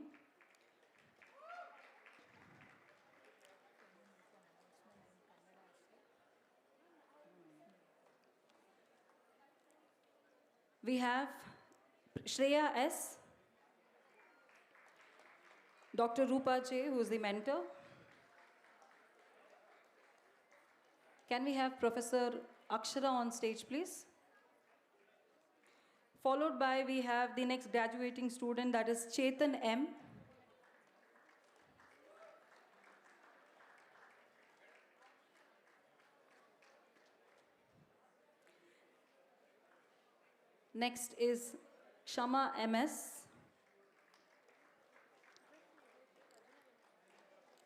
We have Shreya S. Dr. Roopa J, who is the mentor. Can we have Professor Akshara on stage, please? Followed by, we have the next graduating student, that is Chetan M. Next is Shama MS.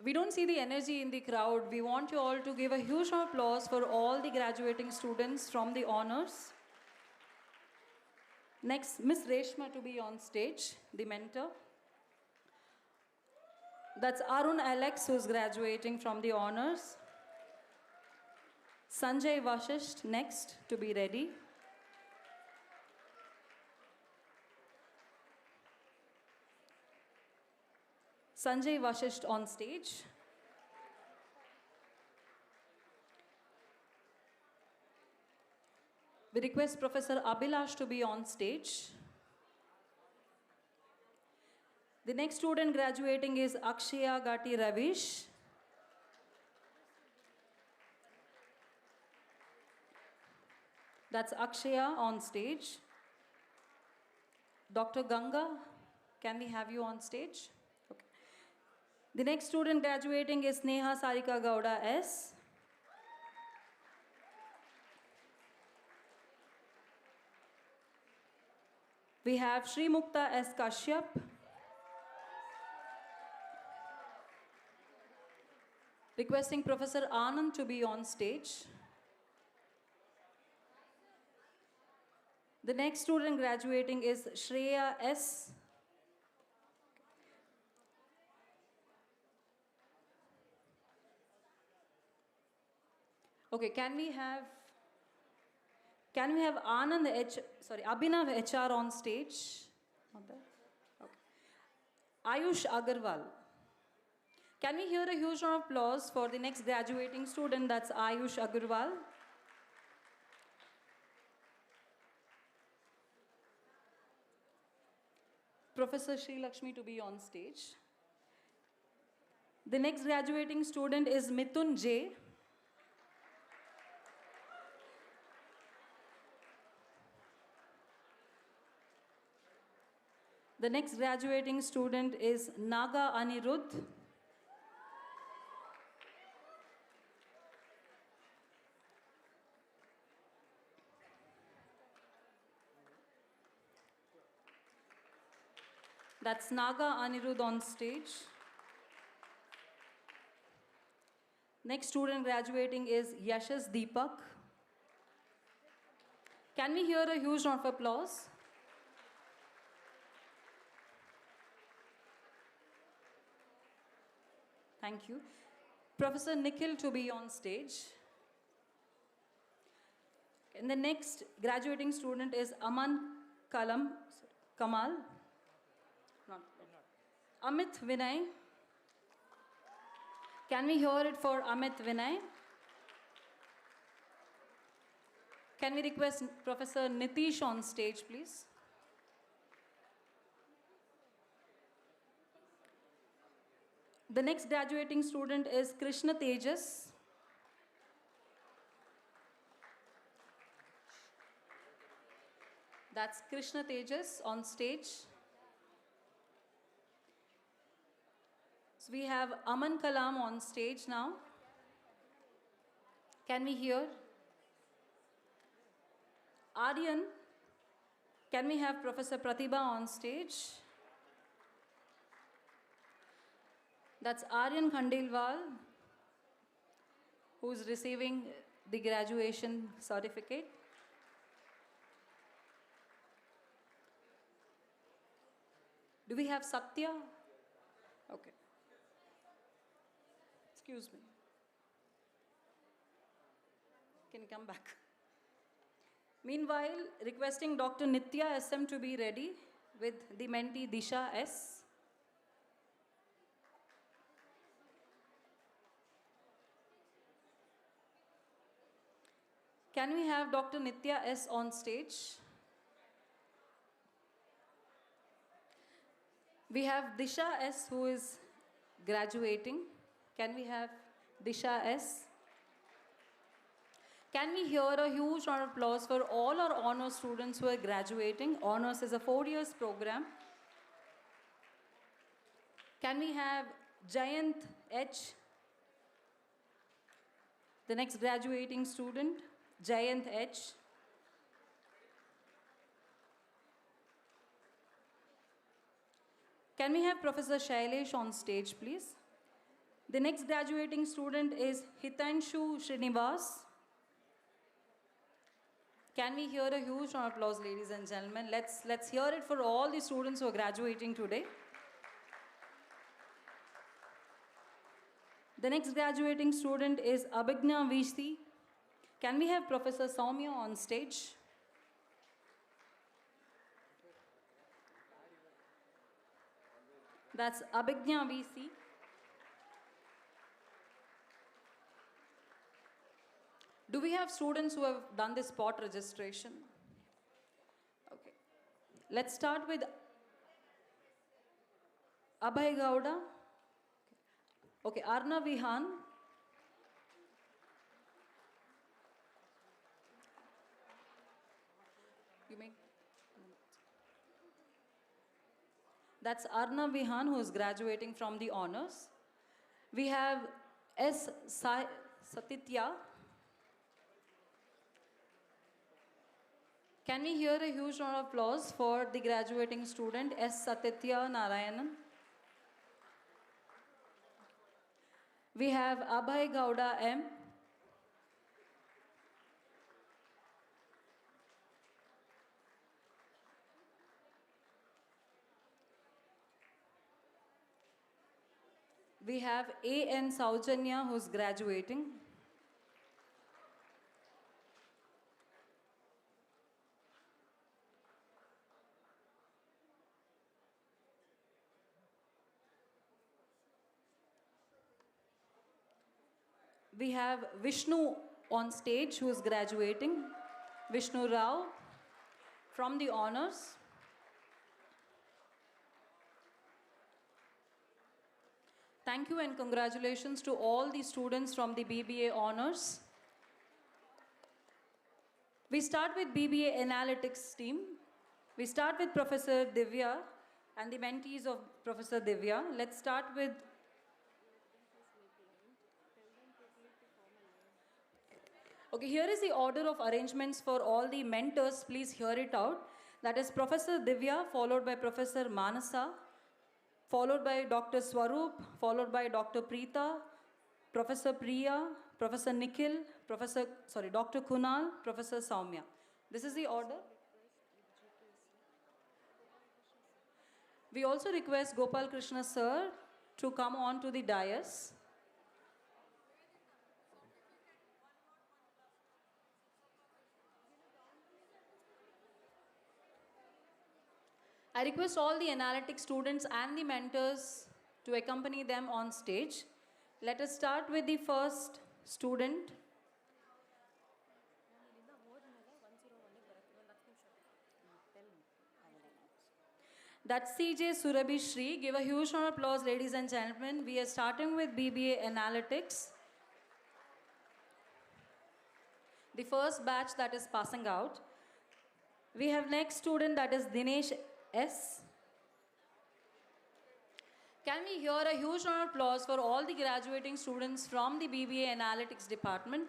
We don't see the energy in the crowd. We want you all to give a huge applause for all the graduating students from the honors. Next, Miss Reshma to be on stage, the mentor. That's Arun Alex, who is graduating from the honors. Sanjay Vashisht next to be ready. Sanjay Vashisht on stage. We request Professor Abhilash to be on stage. The next student graduating is Akshaya Gati Ravish. That's Akshaya on stage. Dr. Ganga, can we have you on stage? Okay. The next student graduating is Neha Sarika Gowda S. We have Sri Mukta S. Kashyap. Requesting Professor Anand to be on stage. The next student graduating is Shreya S. Okay, can we have Abhinav HR on stage? Not there? Okay. Ayush Agarwal. Can we hear a huge round of applause for the next graduating student? That's Ayush Agarwal. Professor Sri Lakshmi to be on stage. The next graduating student is Mithun J. The next graduating student is Naga Anirudh. That's Naga Anirudh on stage. Next student graduating is Yashas Deepak. Can we hear a huge round of applause? Thank you. Professor Nikhil to be on stage. And the next graduating student is Kamal. Amit Vinay. Can we hear it for Amit Vinay? Can we request Professor Nitish on stage, please? The next graduating student is Krishna Tejas. That's Krishna Tejas on stage. So we have Aman Kalam on stage now. Can we hear? Aryan, can we have Professor Pratibha on stage? That's Aryan Khandelwal, who is receiving the graduation certificate. Do we have Satya? Okay. Excuse me. Can you come back? Meanwhile, requesting Dr. Nitya SM to be ready with the mentee Disha S. Can we have Dr. Nitya S on stage? We have Disha S who is graduating. Can we have Disha S? Can we hear a huge round of applause for all our honors students who are graduating? Honors is a 4 years program. Can we have Jayant H? The next graduating student, Jayant H. Can we have Professor Shailesh on stage, please? The next graduating student is Hitanshu Srinivas. Can we hear a huge round of applause, ladies and gentlemen? Let's hear it for all the students who are graduating today. The next graduating student is Abhigna Vishti. Can we have Professor Soumya on stage? That's Abhigna VC. Do we have students who have done the spot registration? Okay. Let's start with Abhay Gowda. Okay, Arna Vihan. You make. That's Arna Vihan, who is graduating from the honors. We have S. Satitya. Can we hear a huge round of applause for the graduating student S. Satitya Narayanan? We have Abhay Gowda M. We have A.N. Saujanya, who's graduating. We have Vishnu on stage, who is graduating. Vishnu Rao from the honors. Thank you and congratulations to all the students from the BBA honors. We start with BBA analytics team. We start with Professor Divya and the mentees of Professor Divya. Let's start with Okay, here is the order of arrangements for all the mentors. Please hear it out. That is Professor Divya, followed by Professor Manasa, followed by Dr. Swaroop, followed by Dr. Preeta, Professor Priya, Professor Nikhil, Dr. Kunal, Professor Soumya. This is the order. We also request Gopal Krishna sir to come on to the dais. I request all the analytics students and the mentors to accompany them on stage. Let us start with the first student. That's CJ Surabhi Shri. Give a huge round of applause, ladies and gentlemen. We are starting with BBA Analytics. The first batch that is passing out. We have next student, that is Dinesh S. Can we hear a huge round of applause for all the graduating students from the BBA Analytics department?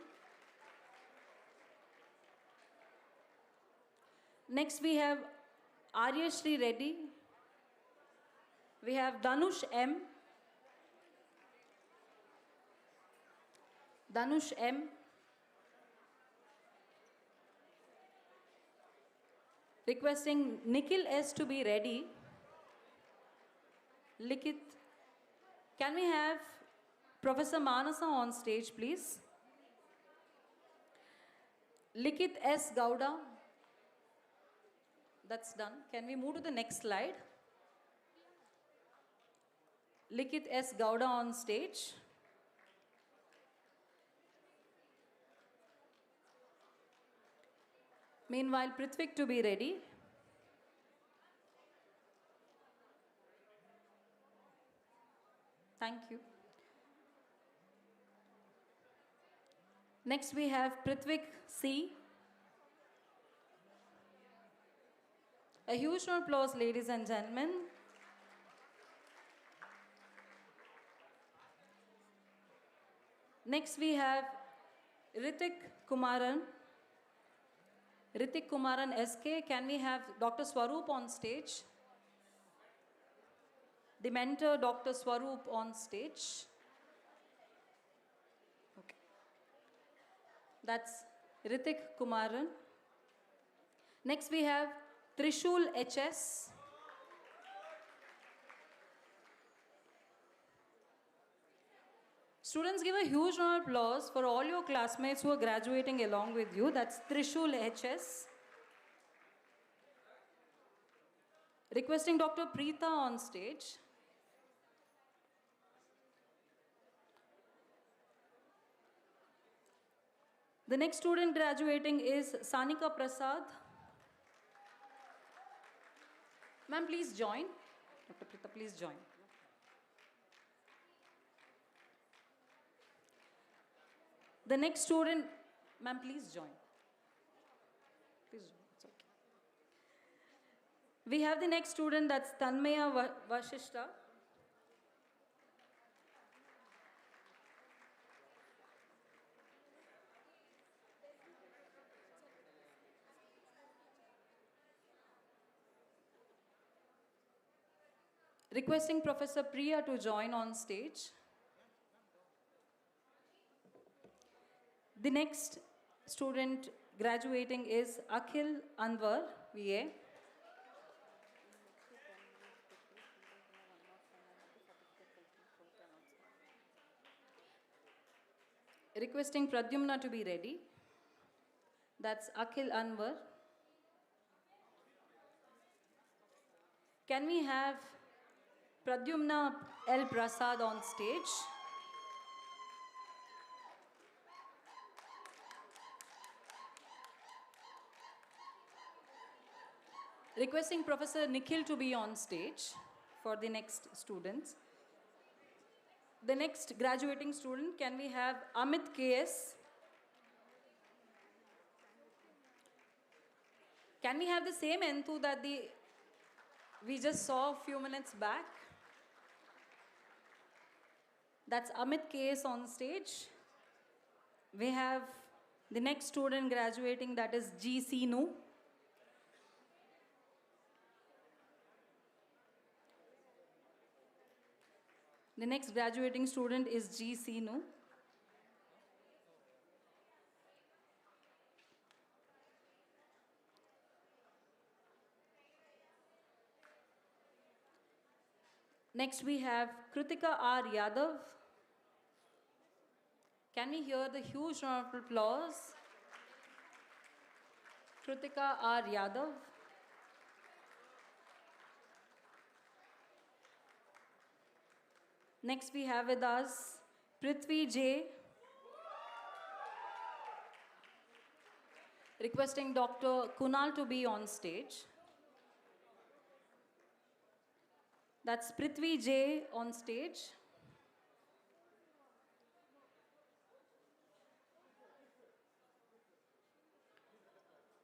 Next we have Aryashri Reddy. We have Danush M. Danush M. Requesting Nikhil S to be ready. Likith. Can we have Professor Manasa on stage, please? Likith S. Gowda. That's done. Can we move to the next slide? Likith S. Gowda on stage. Meanwhile, Prithvik to be ready. Thank you. Next we have Prithvik C. A huge round of applause, ladies and gentlemen. Next we have Ritik Kumaran. Ritik Kumaran SK. Can we have Dr. Swaroop on stage? The mentor, Dr. Swaroop, on stage. Okay. That's Ritik Kumaran. Next we have Trishul HS. Students, give a huge round of applause for all your classmates who are graduating along with you. That's Trishul HS. Requesting Dr. Preeta on stage. The next student graduating is Sanika Prasad. Ma'am, please join. Dr. Prita, please join. The next student, ma'am, please join. Please join, it's okay. We have the next student, that's Tanmaya Vashishta. Requesting Professor Priya to join on stage. The next student graduating is Akhil Anwar, VA. Requesting Pradyumna to be ready. That's Akhil Anwar. Can we have Pradyumna L. Prasad on stage? Requesting Professor Nikhil to be on stage for the next students. The next graduating student, can we have Amit KS? Can we have the same enthu that we just saw a few minutes back? That's Amit KS on stage. We have the next student graduating, that is G. Sinu. The next graduating student is G. Sinu. Next we have Kritika R. Yadav. Can we hear the huge round of applause? Kritika R. Yadav. Next we have with us Prithvi J. Requesting Dr. Kunal to be on stage. That's Prithvi J on stage.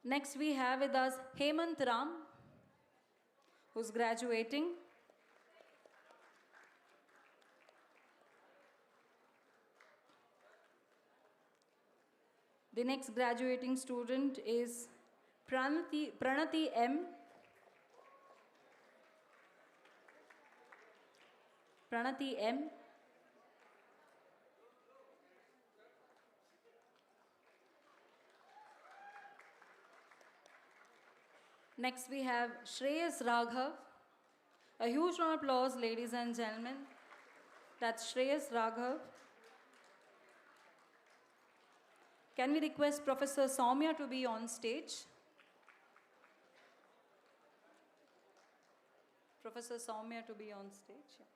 Next we have with us Hemant Ram, who's graduating. The next graduating student is Pranati M. Pranati M. Next we have Shreyas Raghav. A huge round of applause, ladies and gentlemen. That's Shreyas Raghav. Can we request Professor Soumya to be on stage? Professor Soumya to be on stage. Yeah.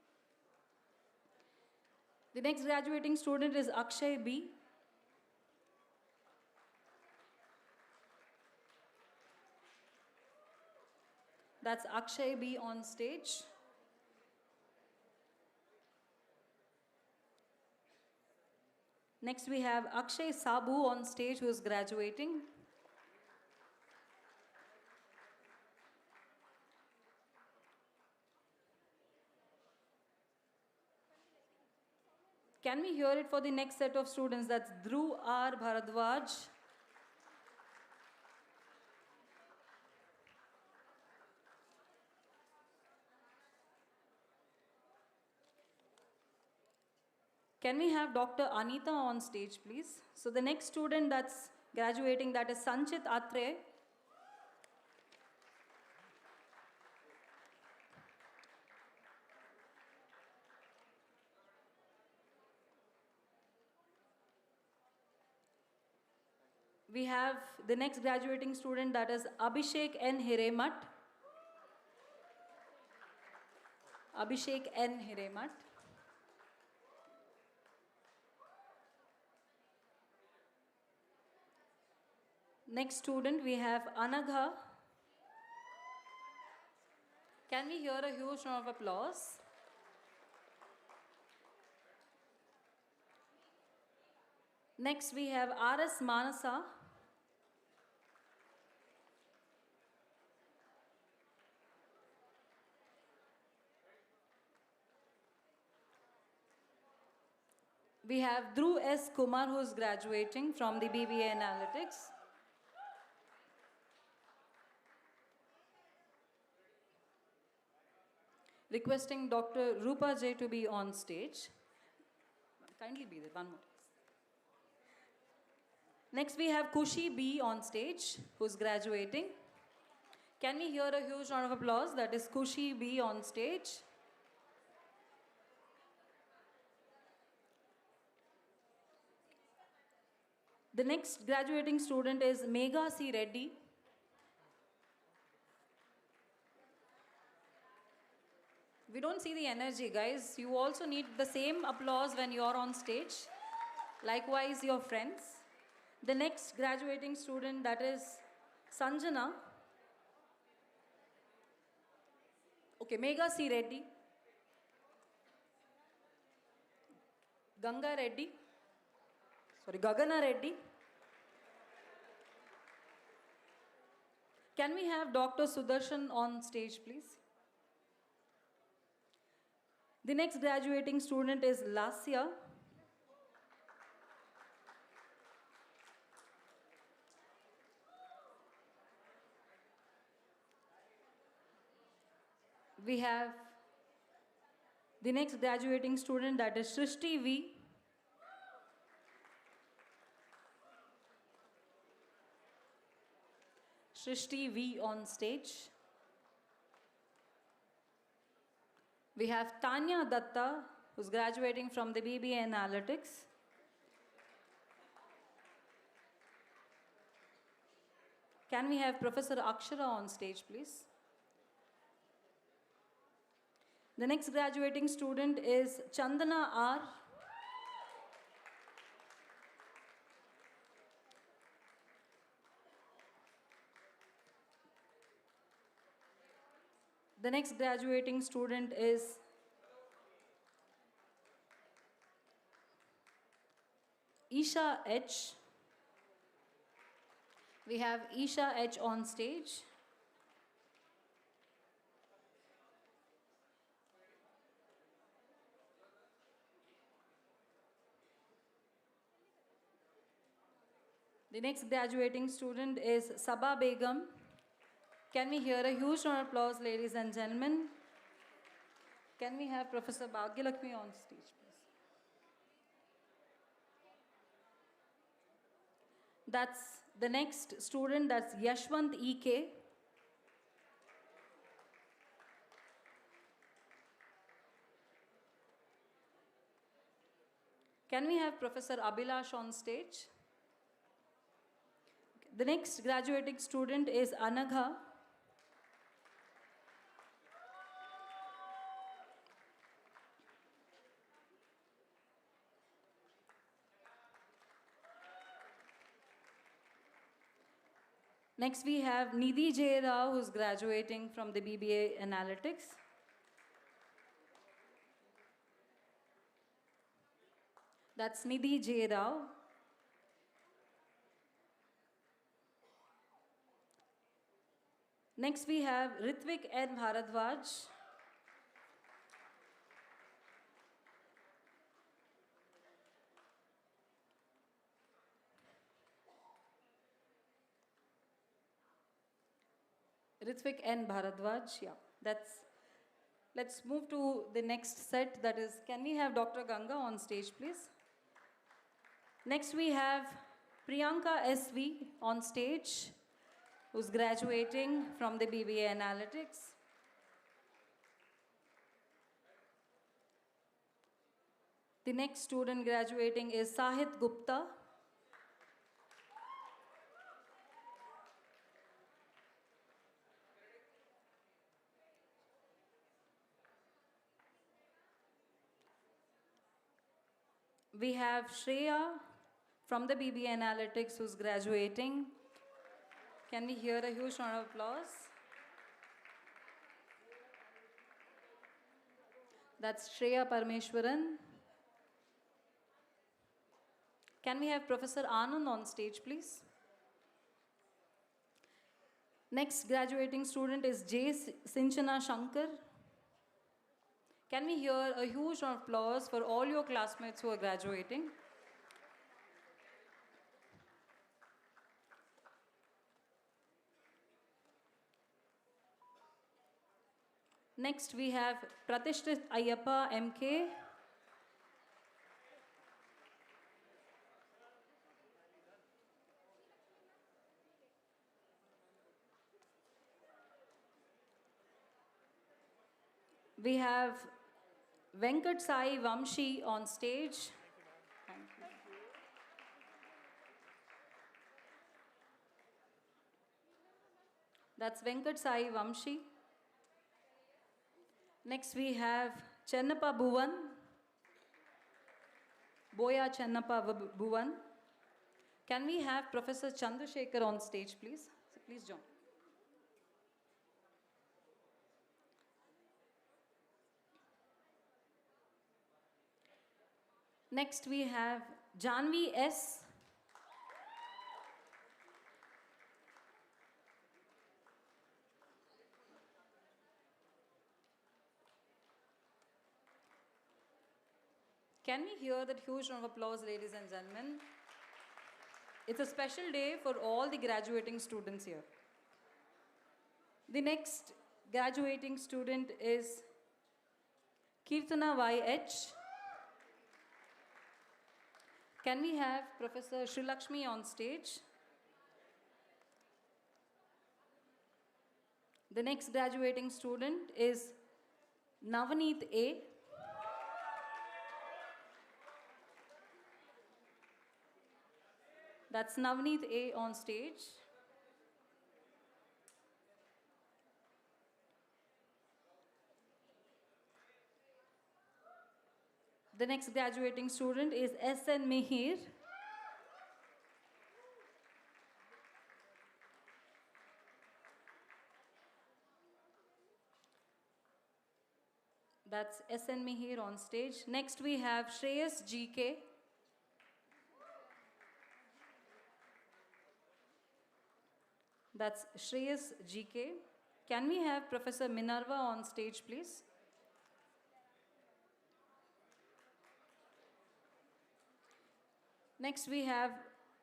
The next graduating student is Akshay B. That's Akshay B on stage. Next we have Akshay Sabu on stage, who is graduating. Can we hear it for the next set of students? That's Dhruv R. Bharadwaj. Can we have Dr. Anita on stage, please? So the next student that's graduating, that is Sanchit Atre. We have the next graduating student, that is Abhishek N. Hiremat. Abhishek N. Hiremat. Next student we have Anagha. Can we hear a huge round of applause? Next we have R.S. Manasa. We have Dhruv S. Kumar who is graduating from the BBA Analytics. Requesting Dr. Roopa J to be on stage. Kindly be there, one more. Next we have Kushi B on stage who is graduating. Can we hear a huge round of applause? That is Kushi B on stage. The next graduating student is Megha C. Reddy. We don't see the energy, guys. You also need the same applause when you are on stage. Likewise, your friends. The next graduating student, that is Sanjana. Okay, Megha C. Reddy. Ganga Reddy. Gagana Reddy. Can we have Dr. Sudarshan on stage, please? The next graduating student is Lasya. We have the next graduating student, that is Shrishti V. Shrishti V on stage. We have Tanya Datta, who's graduating from the BBA Analytics. Can we have Professor Akshara on stage, please? The next graduating student is Chandana R. The next graduating student is Isha H. We have Isha H on stage. The next graduating student is Sabah Begum. Can we hear a huge round of applause, ladies and gentlemen? Can we have Professor Bhagyalakshmi on stage, please? That's the next student, that's Yashwant E.K. Can we have Professor Abhilash on stage? The next graduating student is Anagha. Next we have Nidhi J. Rao, who's graduating from the BBA Analytics. That's Nidhi J. Rao. Next we have Ritvik N. Bharadwaj. Ritvik N. Bharadwaj, yeah. Let's move to the next set, that is, can we have Dr. Ganga on stage, please? Next we have Priyanka S.V. on stage, who's graduating from the BBA Analytics. The next student graduating is Sahit Gupta. We have Shreya from the BBA Analytics who's graduating. Can we hear a huge round of applause? That's Shreya Parameshwaran. Can we have Professor Anand on stage, please? Next graduating student is J. Sinchana Shankar. Can we hear a huge round of applause for all your classmates who are graduating? Next we have Pratishthit Ayyappa, MK. We have Venkat Sai Vamshi on stage. Thank you. That's Venkat Sai Vamshi. Next we have Chennappa Bhuvan. Boya Chennappa Bhuvan. Can we have Professor Chandrasekhar on stage, please? So please join. Next we have Janvi S. Can we hear that huge round of applause, ladies and gentlemen? It's a special day for all the graduating students here. The next graduating student is Kirtana YH. Can we have Professor Srilakshmi on stage? The next graduating student is Navaneet A. That's Navaneet A on stage. The next graduating student is S.N. Mihir. That's S.N. Mihir on stage. Next we have Shreyas G.K. That's Shreyas G.K. Can we have Professor Minerva on stage, please? Next we have,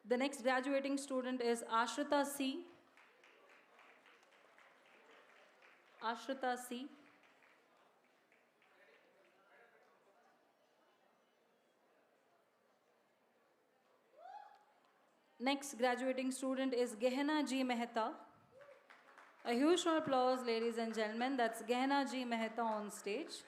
the next graduating student is Ashrita C. Ashrita C. Next graduating student is Gehena G. Mehta. A huge round of applause, ladies and gentlemen. That's Gehena G. Mehta on stage.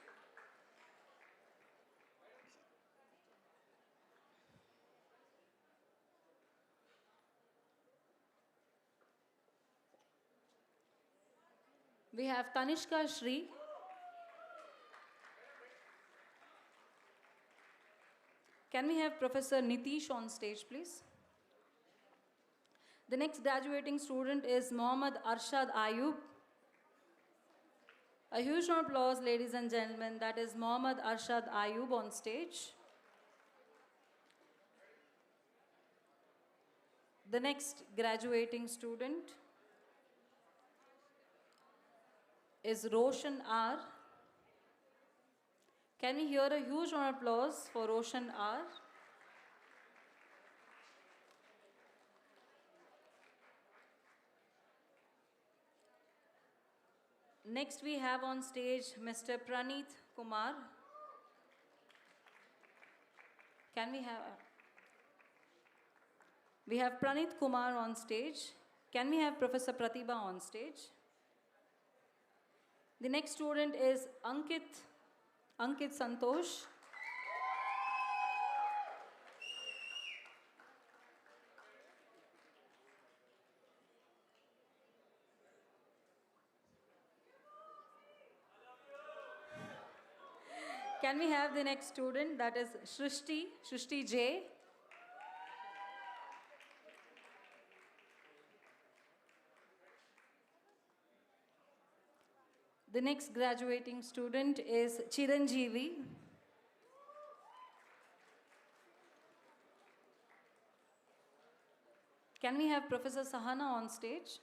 We have Tanishka Shri. Can we have Professor Nitish on stage, please? The next graduating student is Mohammad Arshad Ayub. A huge round of applause, ladies and gentlemen. That is Mohammad Arshad Ayub on stage. The next graduating student is Roshan R. Can we hear a huge round of applause for Roshan R? Next we have on stage Mr. Praneeth Kumar. Can we have... We have Praneeth Kumar on stage. Can we have Professor Pratibha on stage? The next student is Ankit Santosh. Can we have the next student? That is Shrishti J. The next graduating student is Chiranjeevi. Can we have Professor Sahana on stage?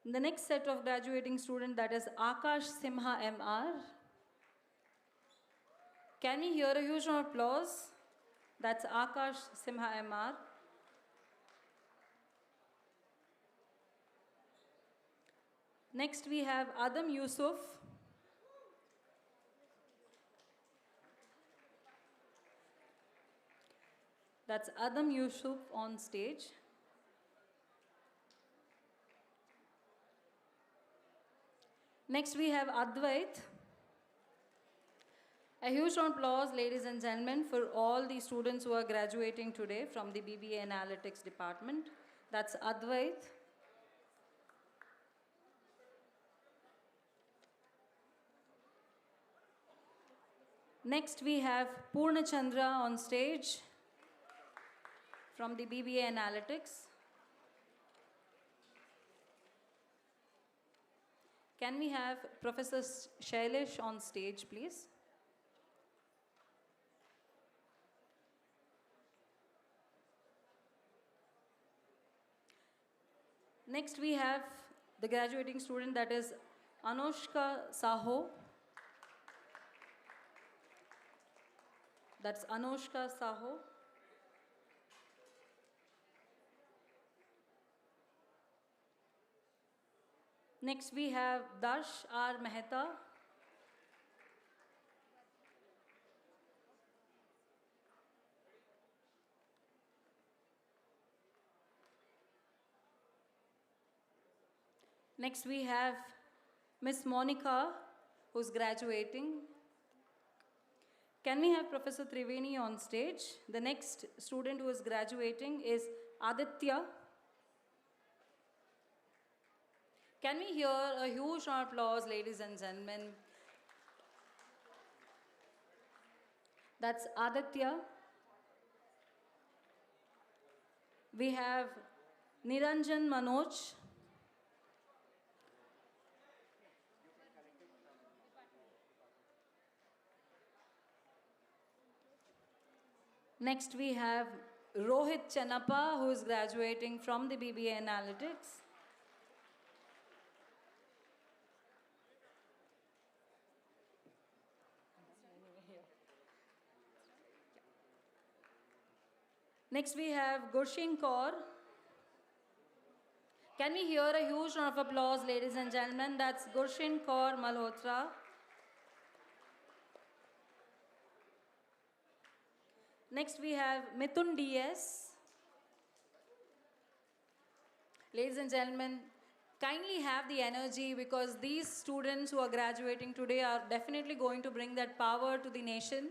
The next set of graduating student, that is Akash Simha MR. Can we hear a huge round of applause? That's Akash Simha MR. Next we have Adam Yusuf. That's Adam Yusuf on stage. Next we have Advait. A huge round of applause, ladies and gentlemen, for all the students who are graduating today from the BBA Analytics Department. That's Advait. Next we have Purna Chandra on stage from the BBA Analytics. Can we have Professor Shailesh on stage, please? Next we have the graduating student, that is Anushka Saho. That's Anushka Saho. Next we have Dash R. Mehta. Next we have Miss Monica, who's graduating. Can we have Professor Triveni on stage? The next student who is graduating is Aditya. Can we hear a huge round of applause, ladies and gentlemen? That's Aditya. We have Niranjan Manoj. Next we have Rohit Chanappa, who is graduating from the BBA Analytics. Next we have Gurshin Kaur. Can we hear a huge round of applause, ladies and gentlemen? That's Gurshin Kaur Malhotra. Next we have Mithun DS. Ladies and gentlemen, kindly have the energy, because these students who are graduating today are definitely going to bring that power to the nation.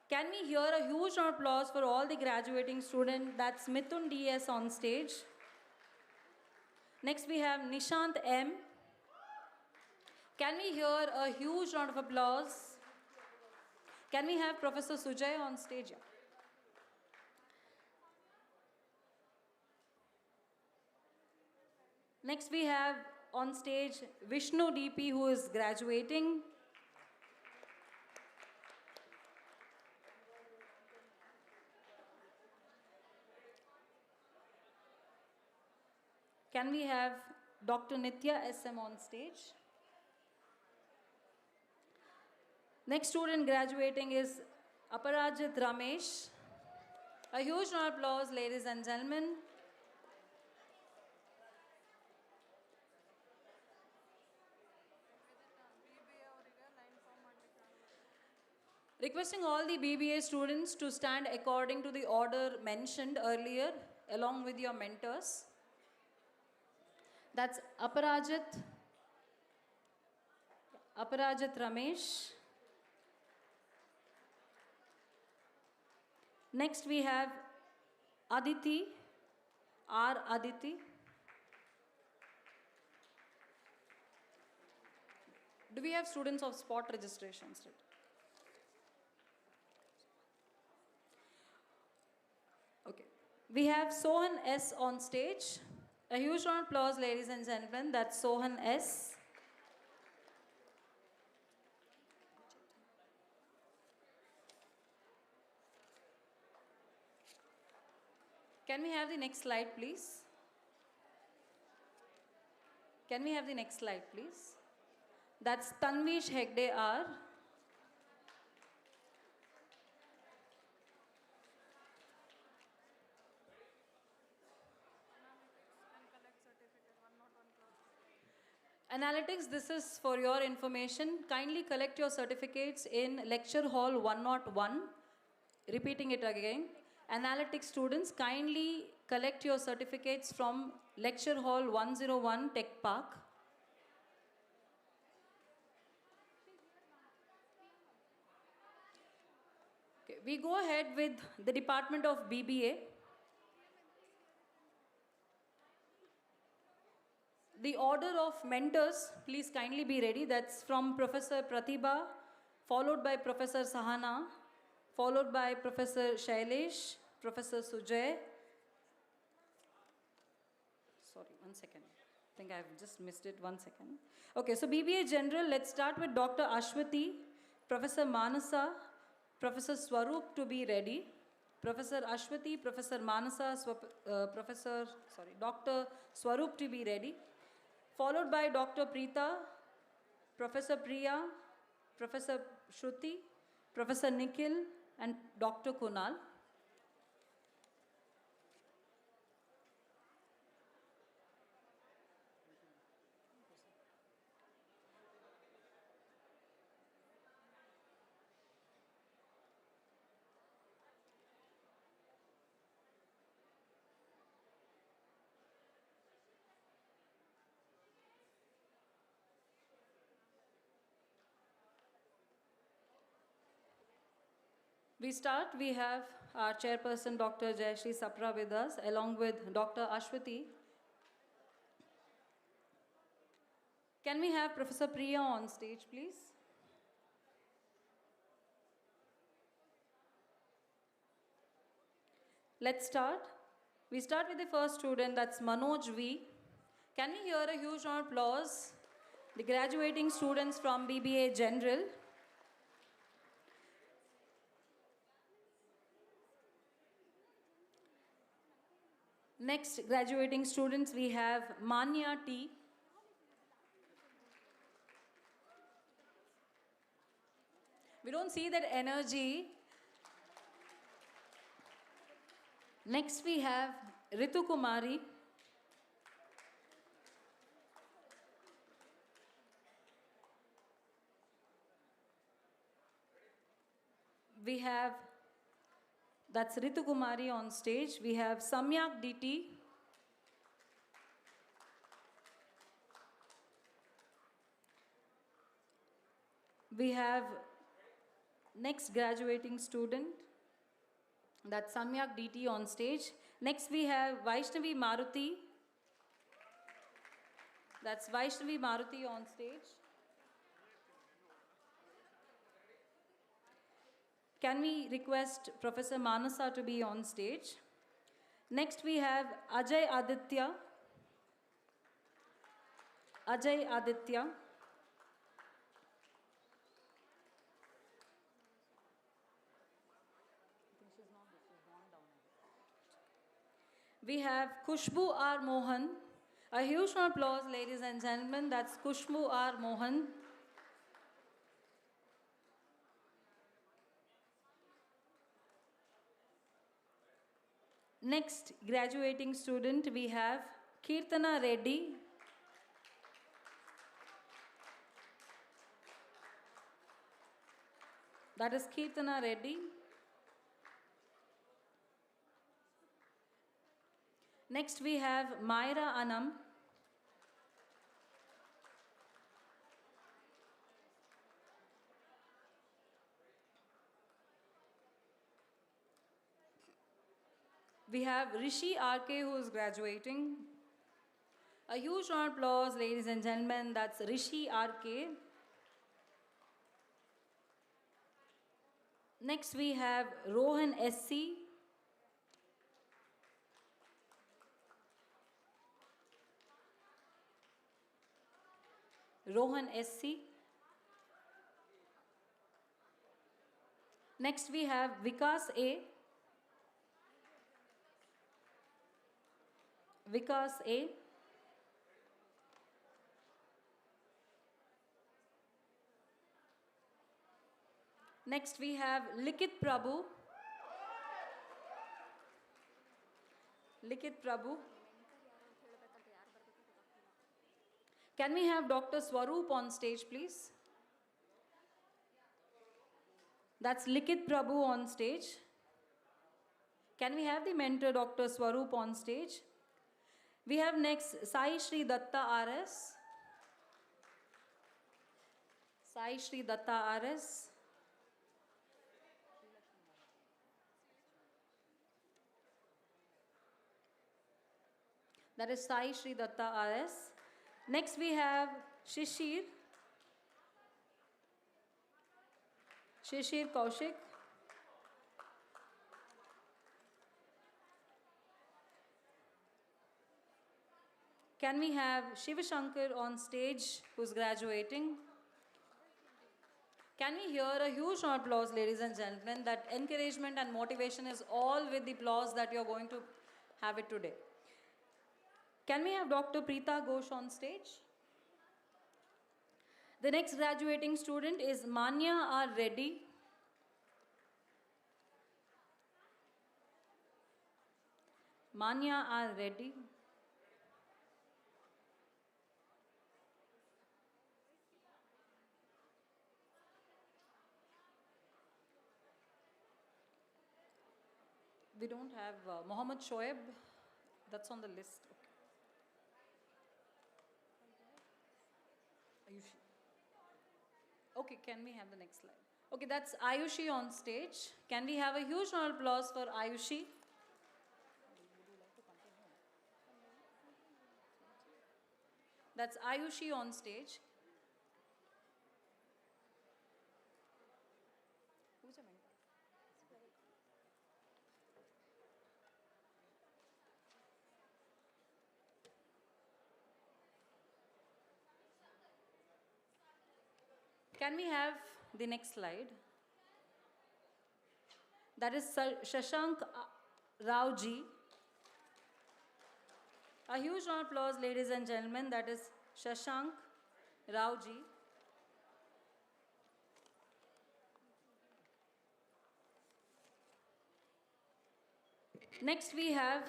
Can we hear a huge round of applause for all the graduating students? That's Mithun DS on stage. Next we have Nishant M. Can we hear a huge round of applause? Can we have Professor Sujay on stage? Yeah. Next we have on stage Vishnu DP, who is graduating. Can we have Dr. Nitya SM on stage? Next student graduating is Aparajit Ramesh. A huge round of applause, ladies and gentlemen. Requesting all the BBA students to stand according to the order mentioned earlier, along with your mentors. That's Aparajit Ramesh. Next we have Aditi, R. Aditi. Do we have students of spot registrations? Okay. We have Sohan S on stage. A huge round of applause, ladies and gentlemen. That's Sohan S. Can we have the next slide, please? Can we have the next slide, please? That's Tanvish Hegde R. Analytics, this is for your information. Kindly collect your certificates in Lecture Hall 101. Repeating it again. Analytics students, kindly collect your certificates from Lecture Hall 101 Tech Park. Okay, we go ahead with the Department of BBA. The order of mentors, please kindly be ready. That's from Professor Pratibha, followed by Professor Sahana, followed by Professor Shailesh, Professor Sujay. Sorry, 1 second. I think I've just missed it, 1 second. Okay, so BBA General, let's start with Dr. Ashwati, Professor Manasa, Professor Swaroop to be ready. Professor Ashwati, Professor Manasa, Dr. Swaroop to be ready. Followed by Dr. Preeta, Professor Priya, Professor Shruti, Professor Nikhil, and Dr. Kunal. We start, we have our chairperson Dr. Jayashree Sapra with us along with Dr. Ashwati. Can we have Professor Priya on stage, please? Let's start. We start with the first student, that's Manoj V. Can we hear a huge round of applause? The graduating students from BBA General. Next graduating students, we have Manya T. We don't see that energy. Next we have Ritu Kumari. We have, that's Ritu Kumari on stage. We have Samyak DT. We have next graduating student, that's Samyak DT on stage. Next we have Vaishnavi Maruti. That's Vaishnavi Maruti on stage. Can we request Professor Manasa to be on stage? Next we have Ajay Aditya. Ajay Aditya. We have Kushbu R. Mohan. A huge round of applause, ladies and gentlemen. That's Kushbu R. Mohan. Next graduating student, we have Kirtana Reddy. That is Kirtana Reddy. Next we have Myra Anam. We have Rishi RK who is graduating. A huge round of applause, ladies and gentlemen. That's Rishi RK. Next we have Rohan SC. Rohan SC. Next we have Vikas A. Vikas A. Next we have Likit Prabhu. Likit Prabhu. Can we have Dr. Swaroop on stage, please? That's Likit Prabhu on stage. Can we have the mentor, Dr. Swaroop, on stage? We have next Sai Shri Datta RS. Sai Shri Datta RS. That is Sai Shri Datta RS. Next we have Shishir. Shishir Kaushik. Can we have Shivashankar on stage, who's graduating? Can we hear a huge round of applause, ladies and gentlemen? That encouragement and motivation is all with the applause that you're going to have it today. Can we have Dr. Preeta Ghosh on stage? The next graduating student is Manya R. Reddy. Manya R. Reddy. We don't have Mohammed Shoaib. That's on the list. Okay. Ayushi. Okay, can we have the next slide? Okay, that's Ayushi on stage. Can we have a huge round of applause for Ayushi? That's Ayushi on stage. Who's your mentor? Can we have the next slide? That is Shashank Rao ji. A huge round of applause, ladies and gentlemen. That is Shashank Rao ji. Next we have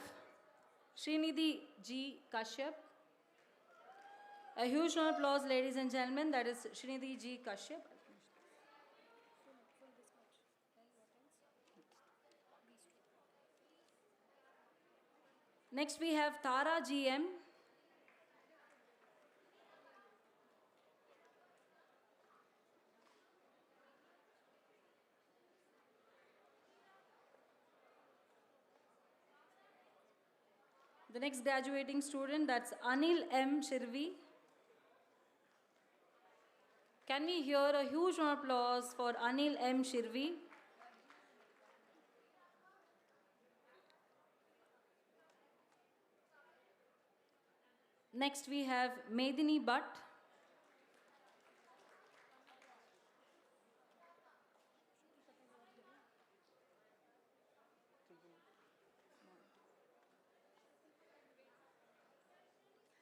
Srinidhi G. Kashyap. A huge round of applause, ladies and gentlemen. That is Srinidhi G. Kashyap. Next we have Tara GM. The next graduating student, that's Anil M. Shirvi. Can we hear a huge round of applause for Anil M. Shirvi? Next we have Medini Bhatt.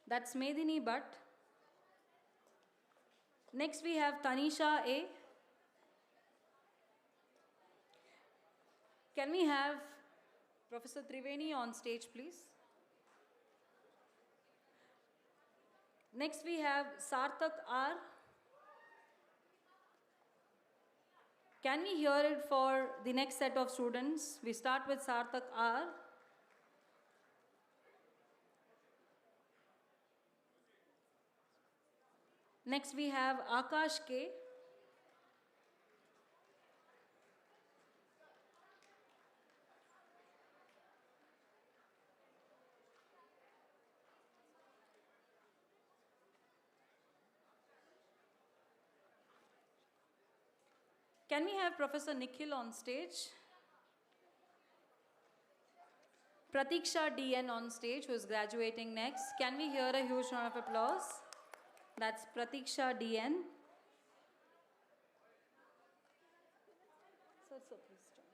That's Medini Bhatt. Next we have Tanisha A. Can we have Professor Triveni on stage, please? Next we have Sarthak R. Can we hear it for the next set of students? We start with Sarthak R. Next we have Akash K. Can we have Professor Nikhil on stage? Pratiksha DN on stage, who is graduating next. Can we hear a huge round of applause? That's Pratiksha DN. Sir, please join.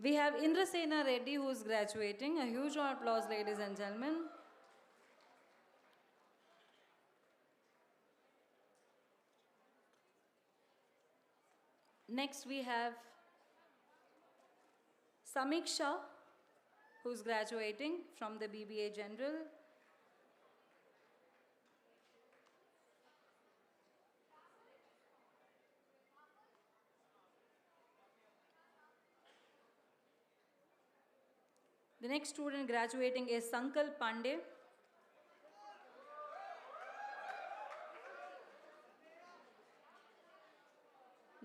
We have Indrasena Reddy who is graduating. A huge round of applause, ladies and gentlemen. Next we have Samiksha, who is graduating from the BBA General. The next student graduating is Sankal Pandey.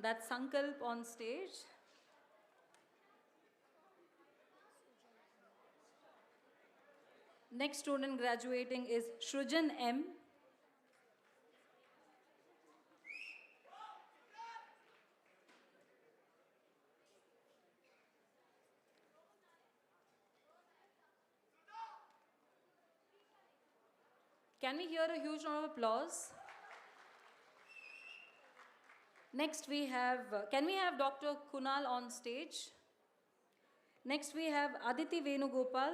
That's Sankalp on stage. Next student graduating is Shrujan M. Can we hear a huge round of applause? Next we have, can we have Dr. Kunal on stage? Next we have Aditi Venugopal.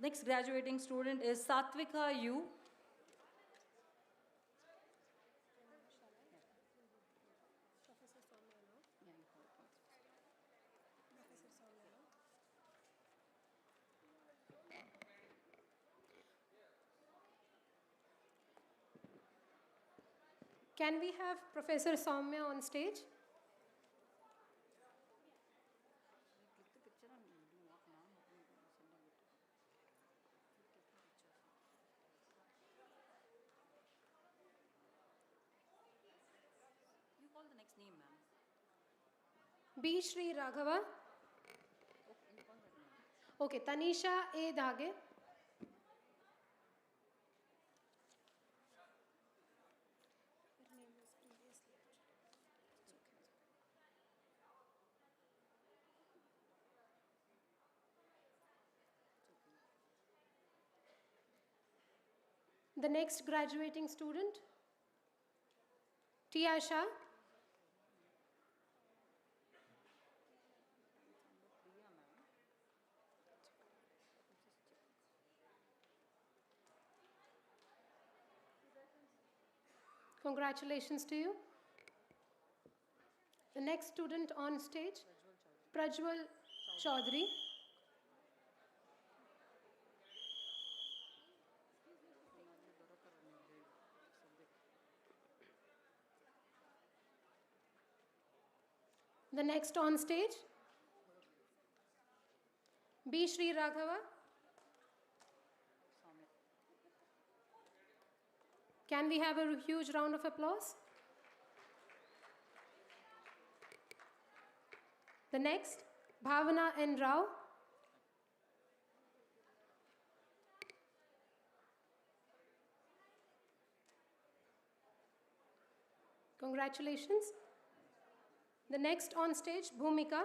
Next graduating student is Satvika U. Can we have Professor Soumya on stage? You call the next name, ma'am. B. Sri Raghava. Okay, Tanisha A. Dhage. The next graduating student, Tia Shah. Congratulations to you. The next student on stage, Prajwal Chaudhary. The next on stage, B. Sri Raghava. Can we have a huge round of applause? The next, Bhavana N. Rao. Congratulations. The next on stage, Bhumika.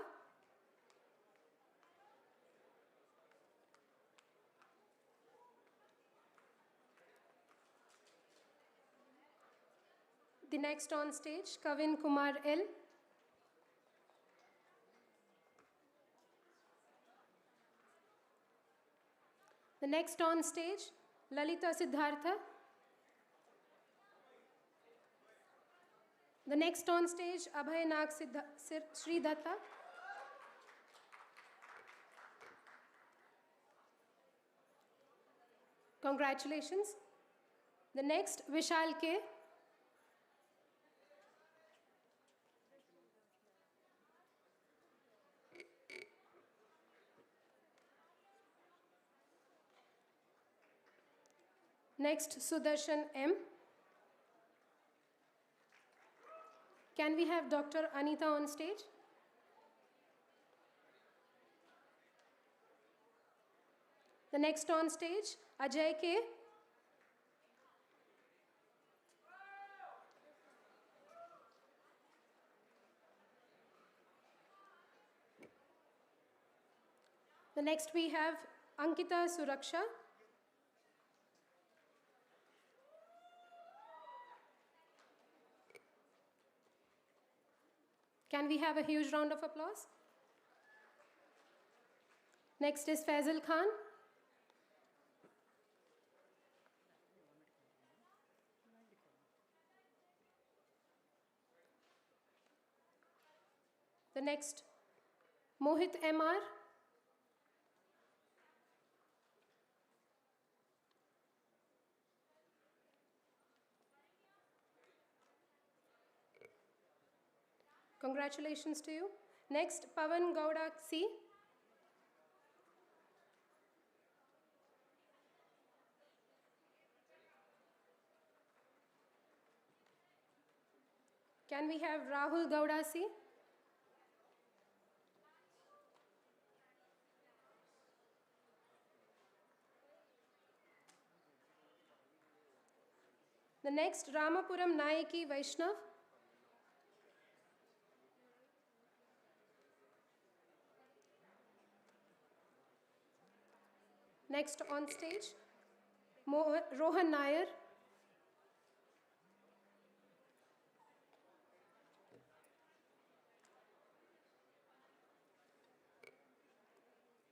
The next on stage, Kavin Kumar L. The next on stage, Lalita Siddhartha. The next on stage, Abhay Nag Sridatta. Congratulations. The next, Vishal K. Next, Sudarshan M. Can we have Dr. Anita on stage? The next on stage, Ajay K. The next we have Ankita Suraksha. Can we have a huge round of applause? Next is Faisal Khan. The next, Mohit MR. Congratulations to you. Next, Pavan Gowda C. Can we have Rahul Gowda C? The next, Ramapuram Naiki Vaishnav. Next on stage, Rohan Nair.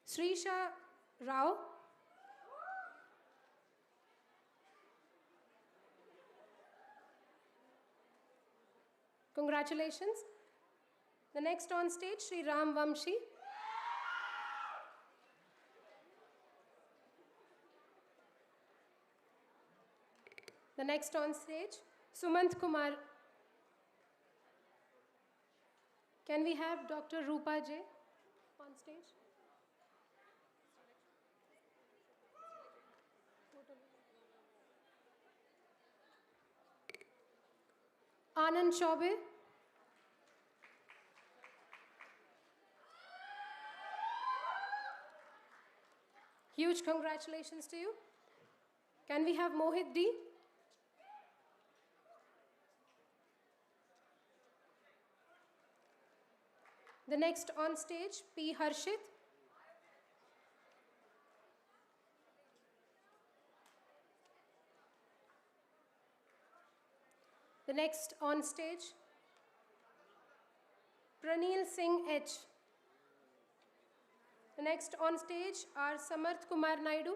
Srisha Rao. Congratulations. The next on stage, Sri Ram Vamshi. The next on stage, Sumant Kumar. Can we have Dr. Roopa J on stage? Anand Chaube. Huge congratulations to you. Can we have Mohit D? The next on stage, P. Harshit. The next on stage, Praneel Singh H. The next on stage are Samarth Kumar Naidu.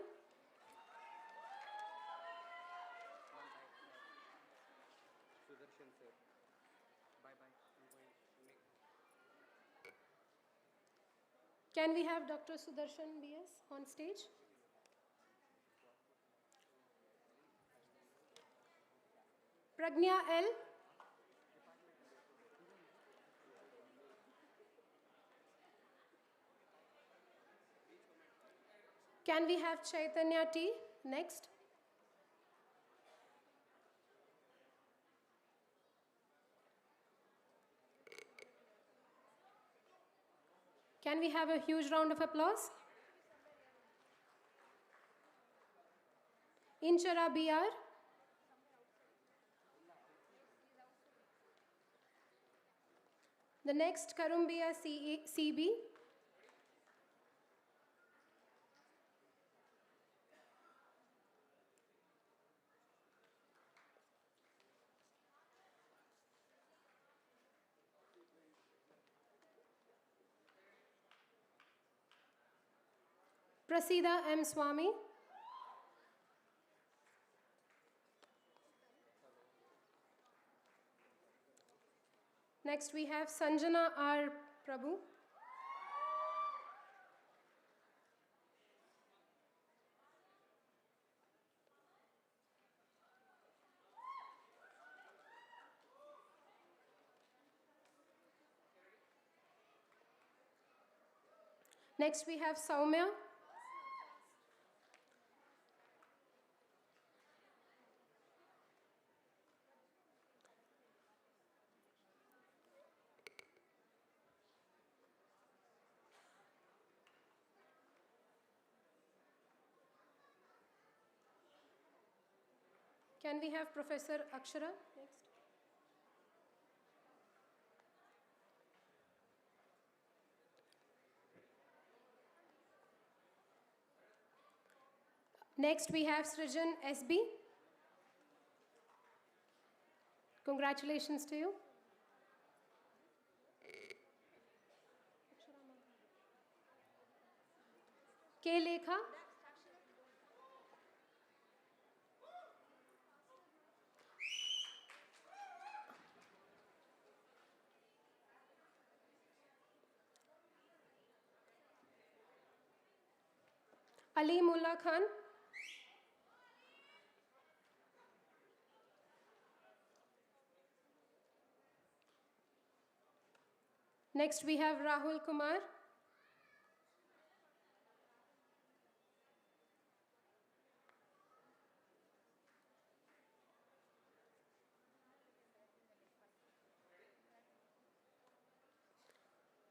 Can we have Dr. Sudarshan BS on stage? Pragnya L. Can we have Chaitanya T next? Can we have a huge round of applause? Inchara BR. The next, Karumbia CB. Prasida M. Swami. Next we have Sanjana R. Prabhu. Next we have Saumya. Can we have Professor Akshara next? Next, we have Srijan SB. Congratulations to you. K. Lekha. Ali Mullah Khan. Next, we have Rahul Kumar.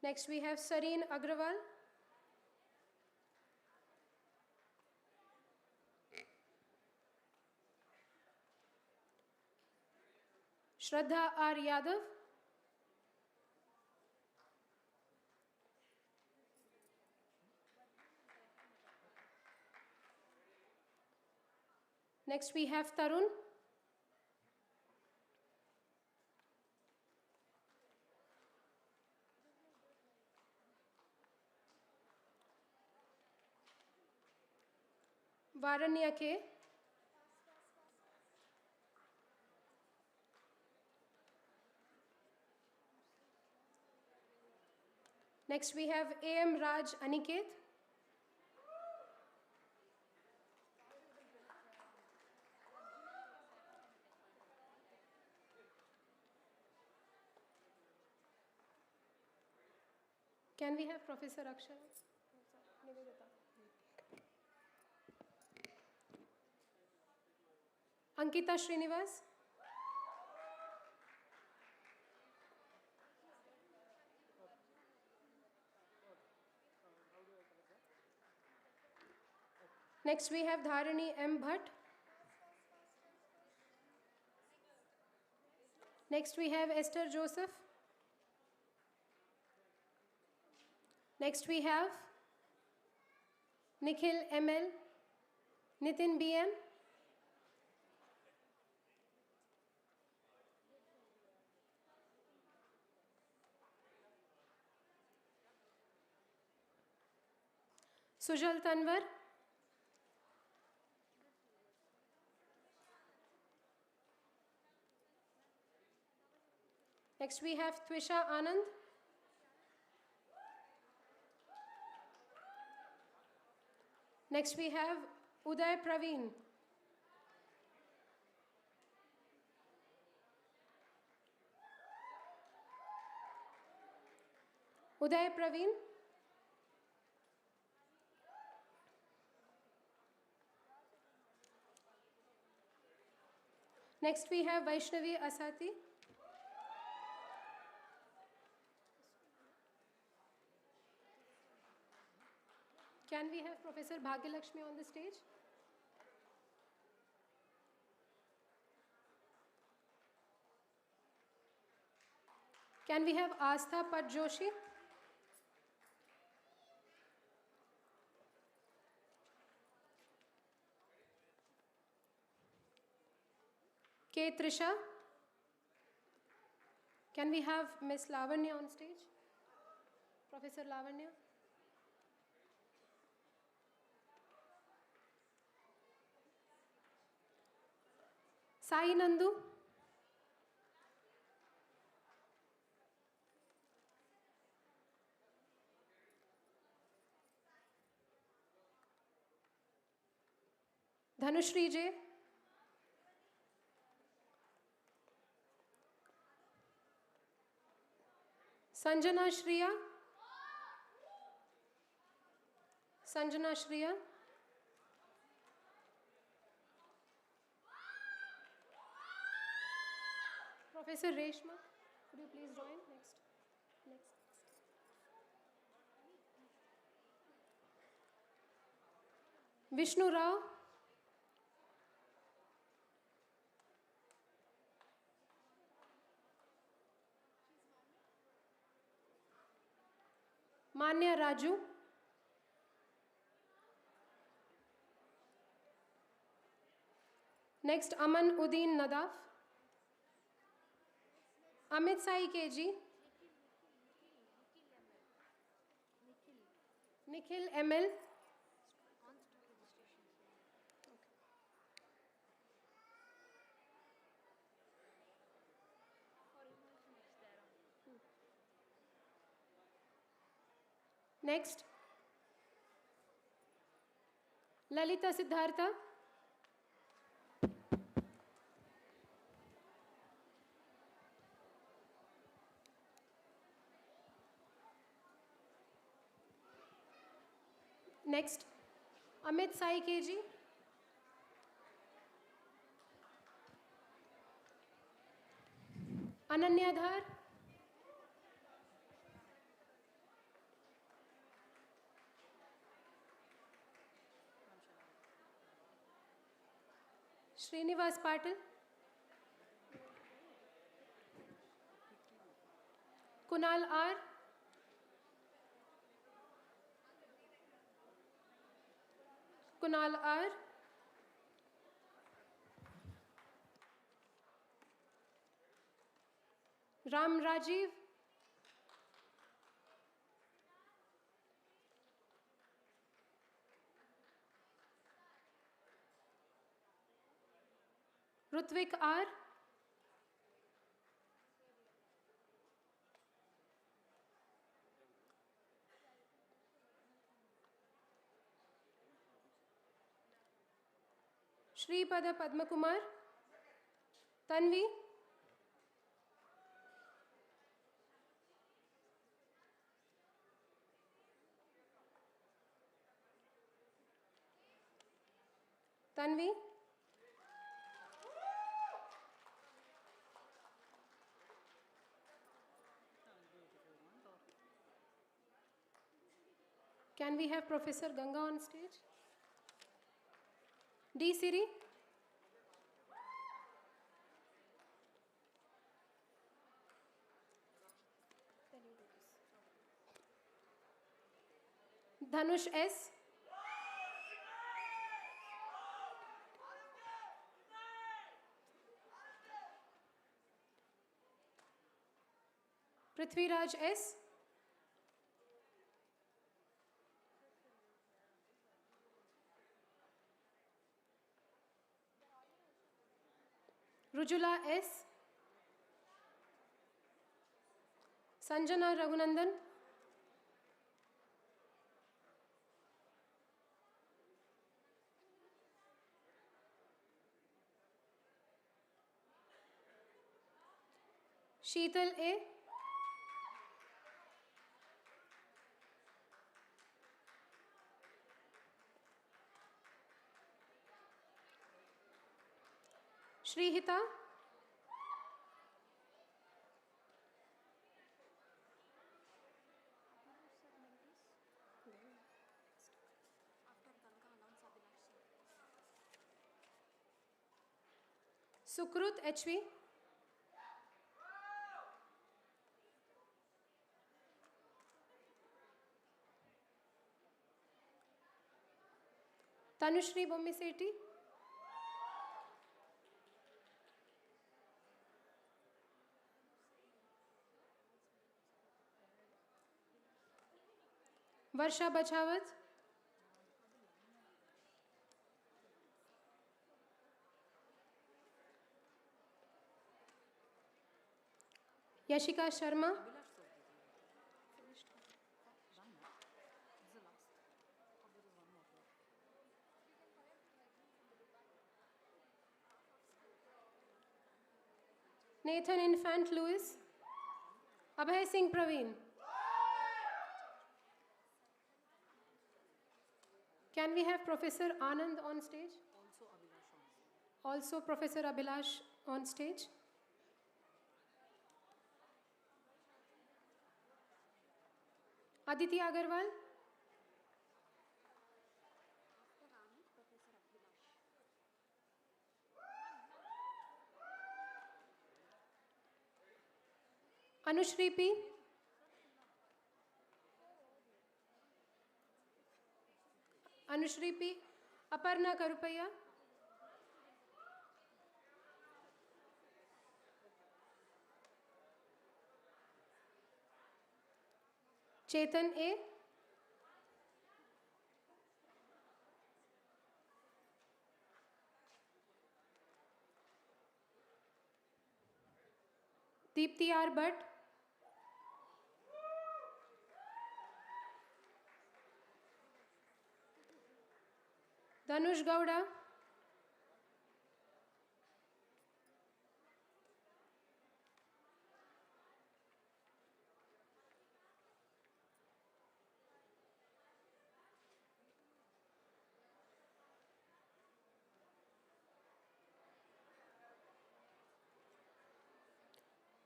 Next, we have Sareen Agrawal. Shraddha R. Yadav. Next, we have Tarun. Varanya K. Next, we have A.M. Raj Aniket. Can we have Professor Akshara? Ankita Srinivas. Next, we have Dharani M. Bhatt. Next, we have Esther Joseph. Next, we have Nikhil ML, Nitin BM, Sujal Tanwar, next we have Twisha Anand, next we have Uday Praveen, Uday Praveen, next we have Vaishnavi Asati, can we have Professor Bhagyalakshmi on the stage? Can we have Astha Pat Joshi? K. Trisha? Can we have Miss Lavanya on stage? Professor Lavanya? Sai Nandu? Dhanushri J? Sanjana Shriya? Sanjana Shriya? Professor Reshma, could you please join? Next. Vishnu Rao? Manya Raju? Next, Aman Uddin Nadaf. Amit Sai KG. Nikhil ML. Next, Lalita Siddhartha. Next, Amit Sai KG. Ananya Dhar. Srinivas Patil. Kunal R. Kunal R. Ram Rajiv. Rutvik R. Shripada Padmakumar. Tanvi. Tanvi. Can we have Professor Ganga on stage? D. Siri. Dhanush S. Prithviraj S. Rujula S. Sanjana Raghunandan. Sheetal A. Shrihita. Sukrut HV. Tanushri Bommiseti. Varsha Bachawat. Yashika Sharma. Nathan Infant Lewis. Abhay Singh Praveen. Can we have Professor Anand on stage? Also Professor Abhilash on stage. Aditi Agarwal. Anushri P. Anushri P. Aparna Karupaya. Chetan A. Deepthi R. Bhatt. Danush Gowda.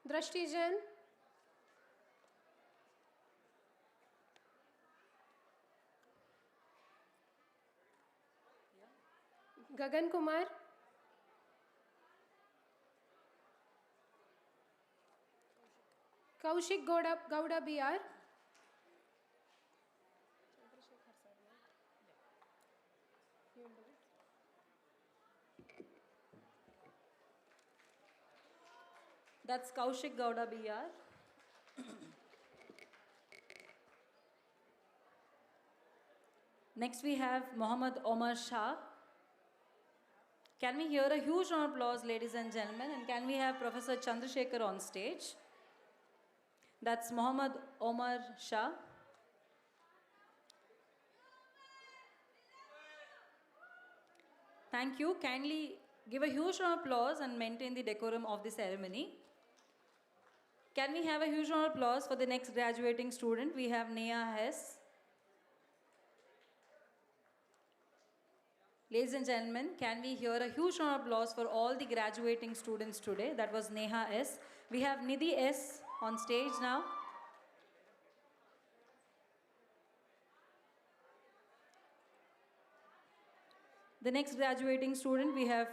Drashti Jain. Gagan Kumar. Kaushik Gowda BR. That's Kaushik Gowda BR. Next we have Mohammad Omar Shah. Can we hear a huge round of applause, ladies and gentlemen? And can we have Professor Chandrasekhar on stage? That's Mohammad Omar Shah. Thank you. Kindly give a huge round of applause and maintain the decorum of the ceremony. Can we have a huge round of applause for the next graduating student? We have Neha S. Ladies and gentlemen, can we hear a huge round of applause for all the graduating students today? That was Neha S. We have Nidhi S on stage now. The next graduating student, we have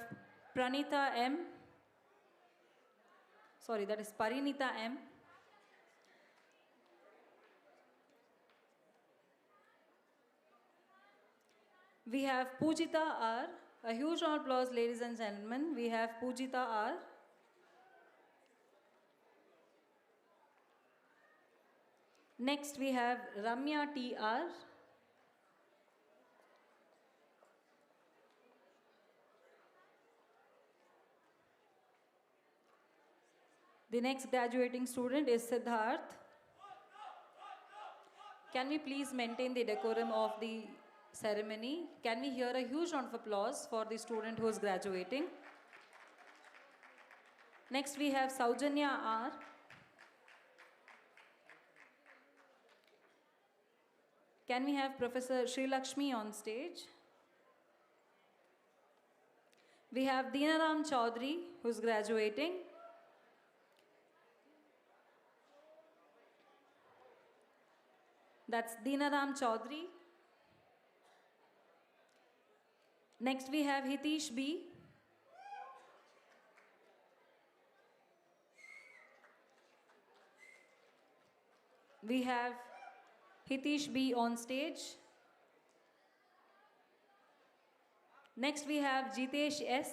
Pranita M. Sorry, that is Parinita M. We have Pujita R. A huge round of applause, ladies and gentlemen. We have Pujita R. Next, we have Ramya TR. The next graduating student is Sridhar. Can we please maintain the decorum of the ceremony? Can we hear a huge round of applause for the student who is graduating? Next we have Saujanya R. Can we have Professor Sri Lakshmi on stage? We have Dinaram Chaudhary who is graduating. That's Dinaram Chaudhary. Next we have Hitesh B. We have Hitesh B on stage. Next we have Jitesh S.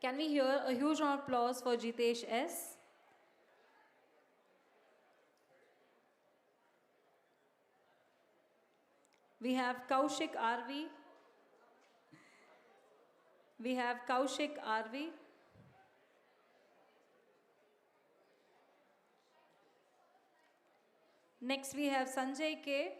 Can we hear a huge round of applause for Jitesh S? We have Kaushik RV. We have Kaushik RV. Next we have Sanjay K.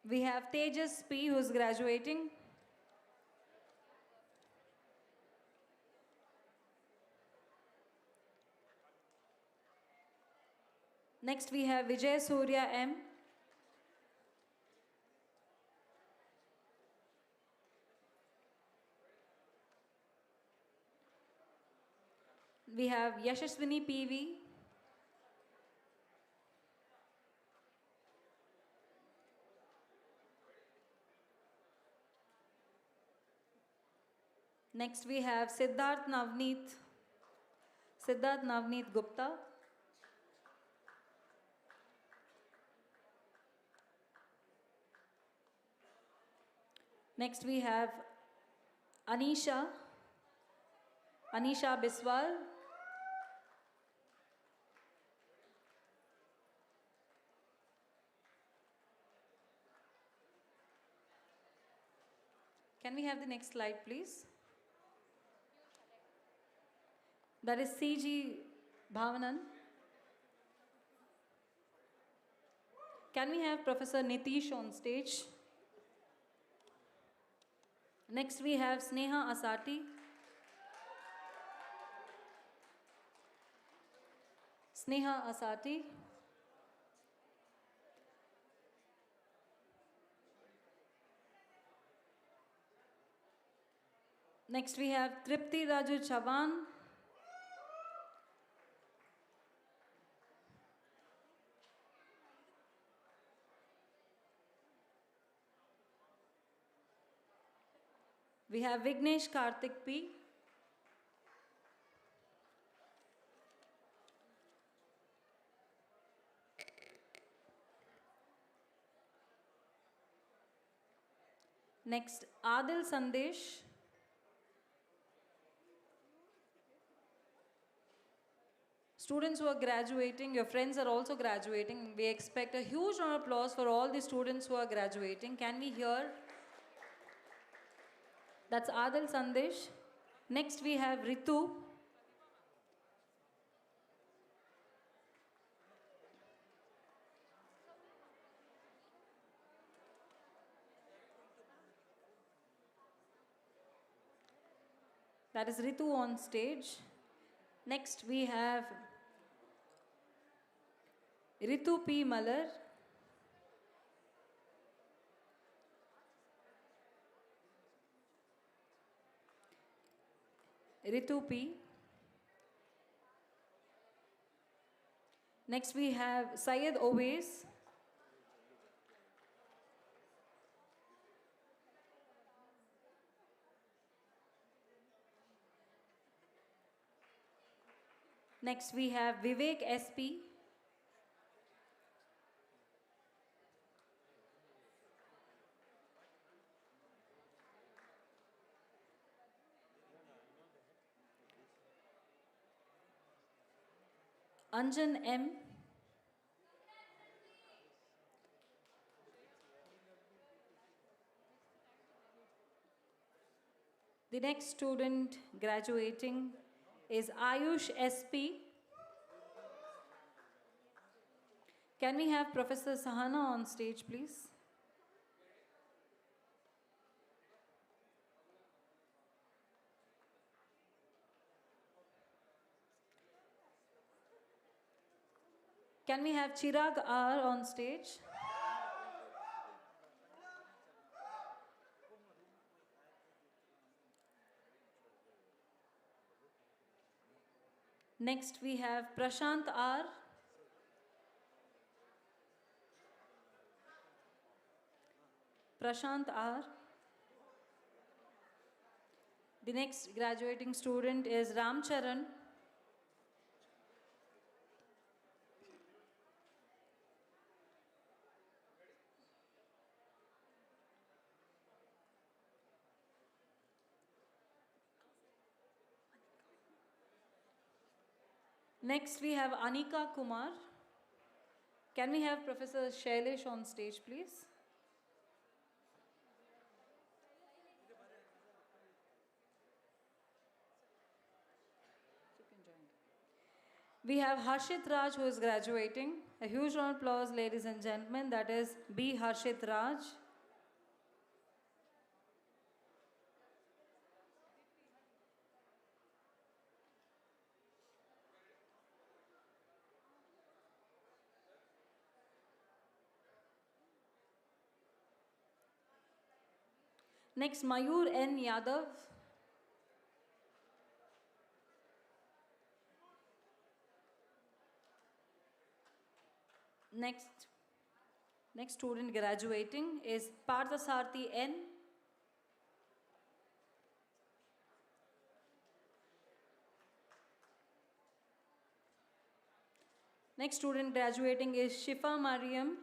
We have Tejas P who is graduating. Next we have Vijay Surya M. We have Yashaswini PV. Next we have Siddharth Navneet Gupta. Next we have Anisha Biswal. Can we have the next slide, please? That is CG Bhavanan. Can we have Professor Nitish on stage? Next we have Sneha Asati. Sneha Asati. Next we have Tripti Raju Chavan. We have Vignesh Karthik P. Next, Adil Sandesh. Students who are graduating, your friends are also graduating. We expect a huge round of applause for all the students who are graduating. Can we hear? That's Adil Sandesh. Next we have Ritu. That is Ritu on stage. Next we have Ritu P. Malar. Ritu P. Next we have Syed Owais. Next we have Vivek SP. Anjan M. The next student graduating is Ayush SP. Can we have Professor Sahana on stage, please? Can we have Chirag R on stage? Next we have Prashant R. Prashant R. The next graduating student is Ramcharan. Next we have Anika Kumar. Can we have Professor Shailesh on stage, please? We have Harshit Raj who is graduating. A huge round of applause, ladies and gentlemen. That is B. Harshit Raj. Next, Mayur N. Yadav. Next student graduating is Parthasarthi N. Next student graduating is Shifa Mariam.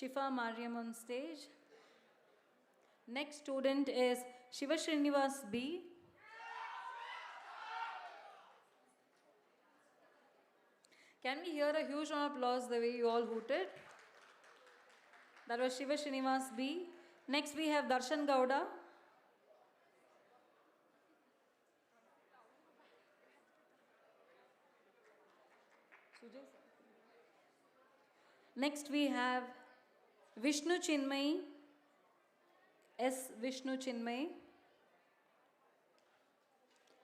Shifa Mariam on stage. Next student is Shiva Srinivas B. Can we hear a huge round of applause the way you all hooted? That was Shiva Srinivas B. Next we have Darshan Gowda. Next we have Vishnu Chinmay. S. Vishnu Chinmay.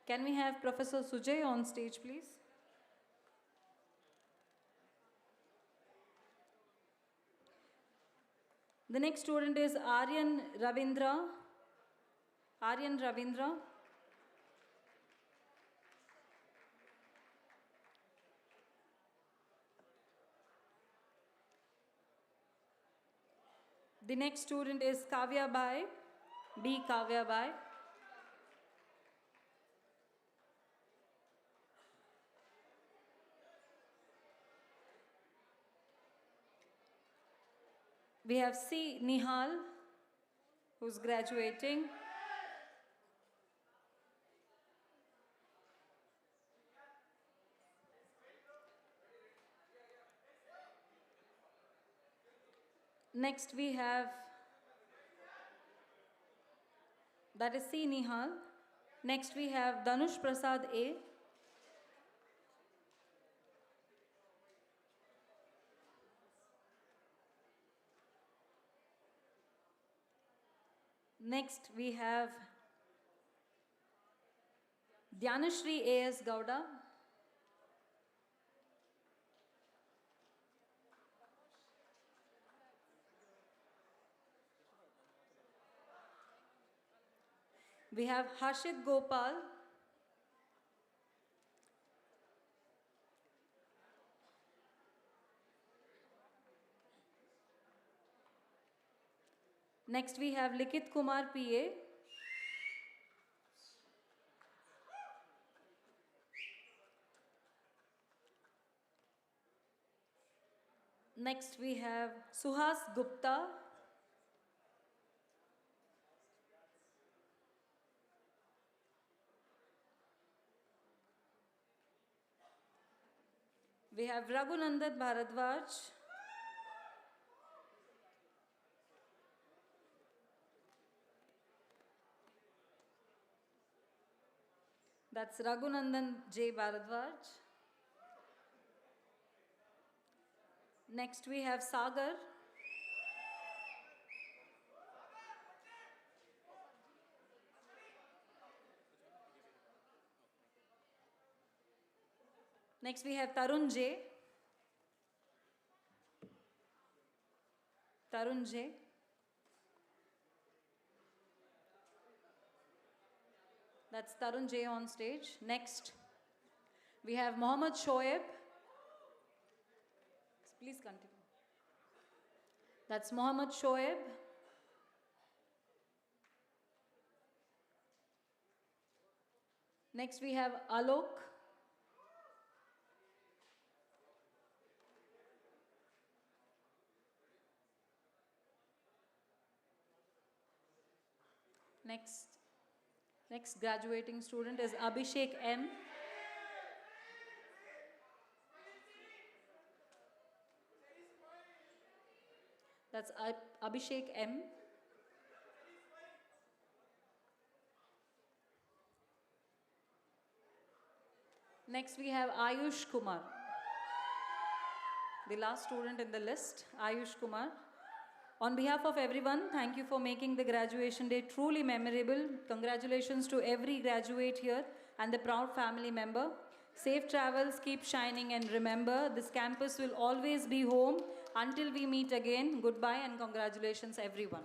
Can we have Professor Sujay on stage, please? The next student is Aryan Ravindra. Aryan Ravindra. The next student is Kavya Bai. B. Kavya Bai. We have C. Nihal, who's graduating. Next we have, that is C. Nihal. Next we have Danush Prasad A. Next we have Dhyanashri A.S. Gowda. We have Harshit Gopal. Next we have Likit Kumar PA. Next we have Suhas Gupta. We have Raghunandan Bharadwaj. That's Raghunandan J. Bharadwaj. Next we have Sagar. Next we have Tarun J. Tarun J. That's Tarun J on stage. Next we have Mohammad Shoaib. Please continue. That's Mohammad Shoaib. Next we have Alok. Next graduating student is Abhishek M. That's Abhishek M. Next we have Ayush Kumar. The last student in the list, Ayush Kumar. On behalf of everyone, thank you for making the graduation day truly memorable. Congratulations to every graduate here and the proud family member. Safe travels, keep shining, and remember, this campus will always be home until we meet again. Goodbye and congratulations everyone.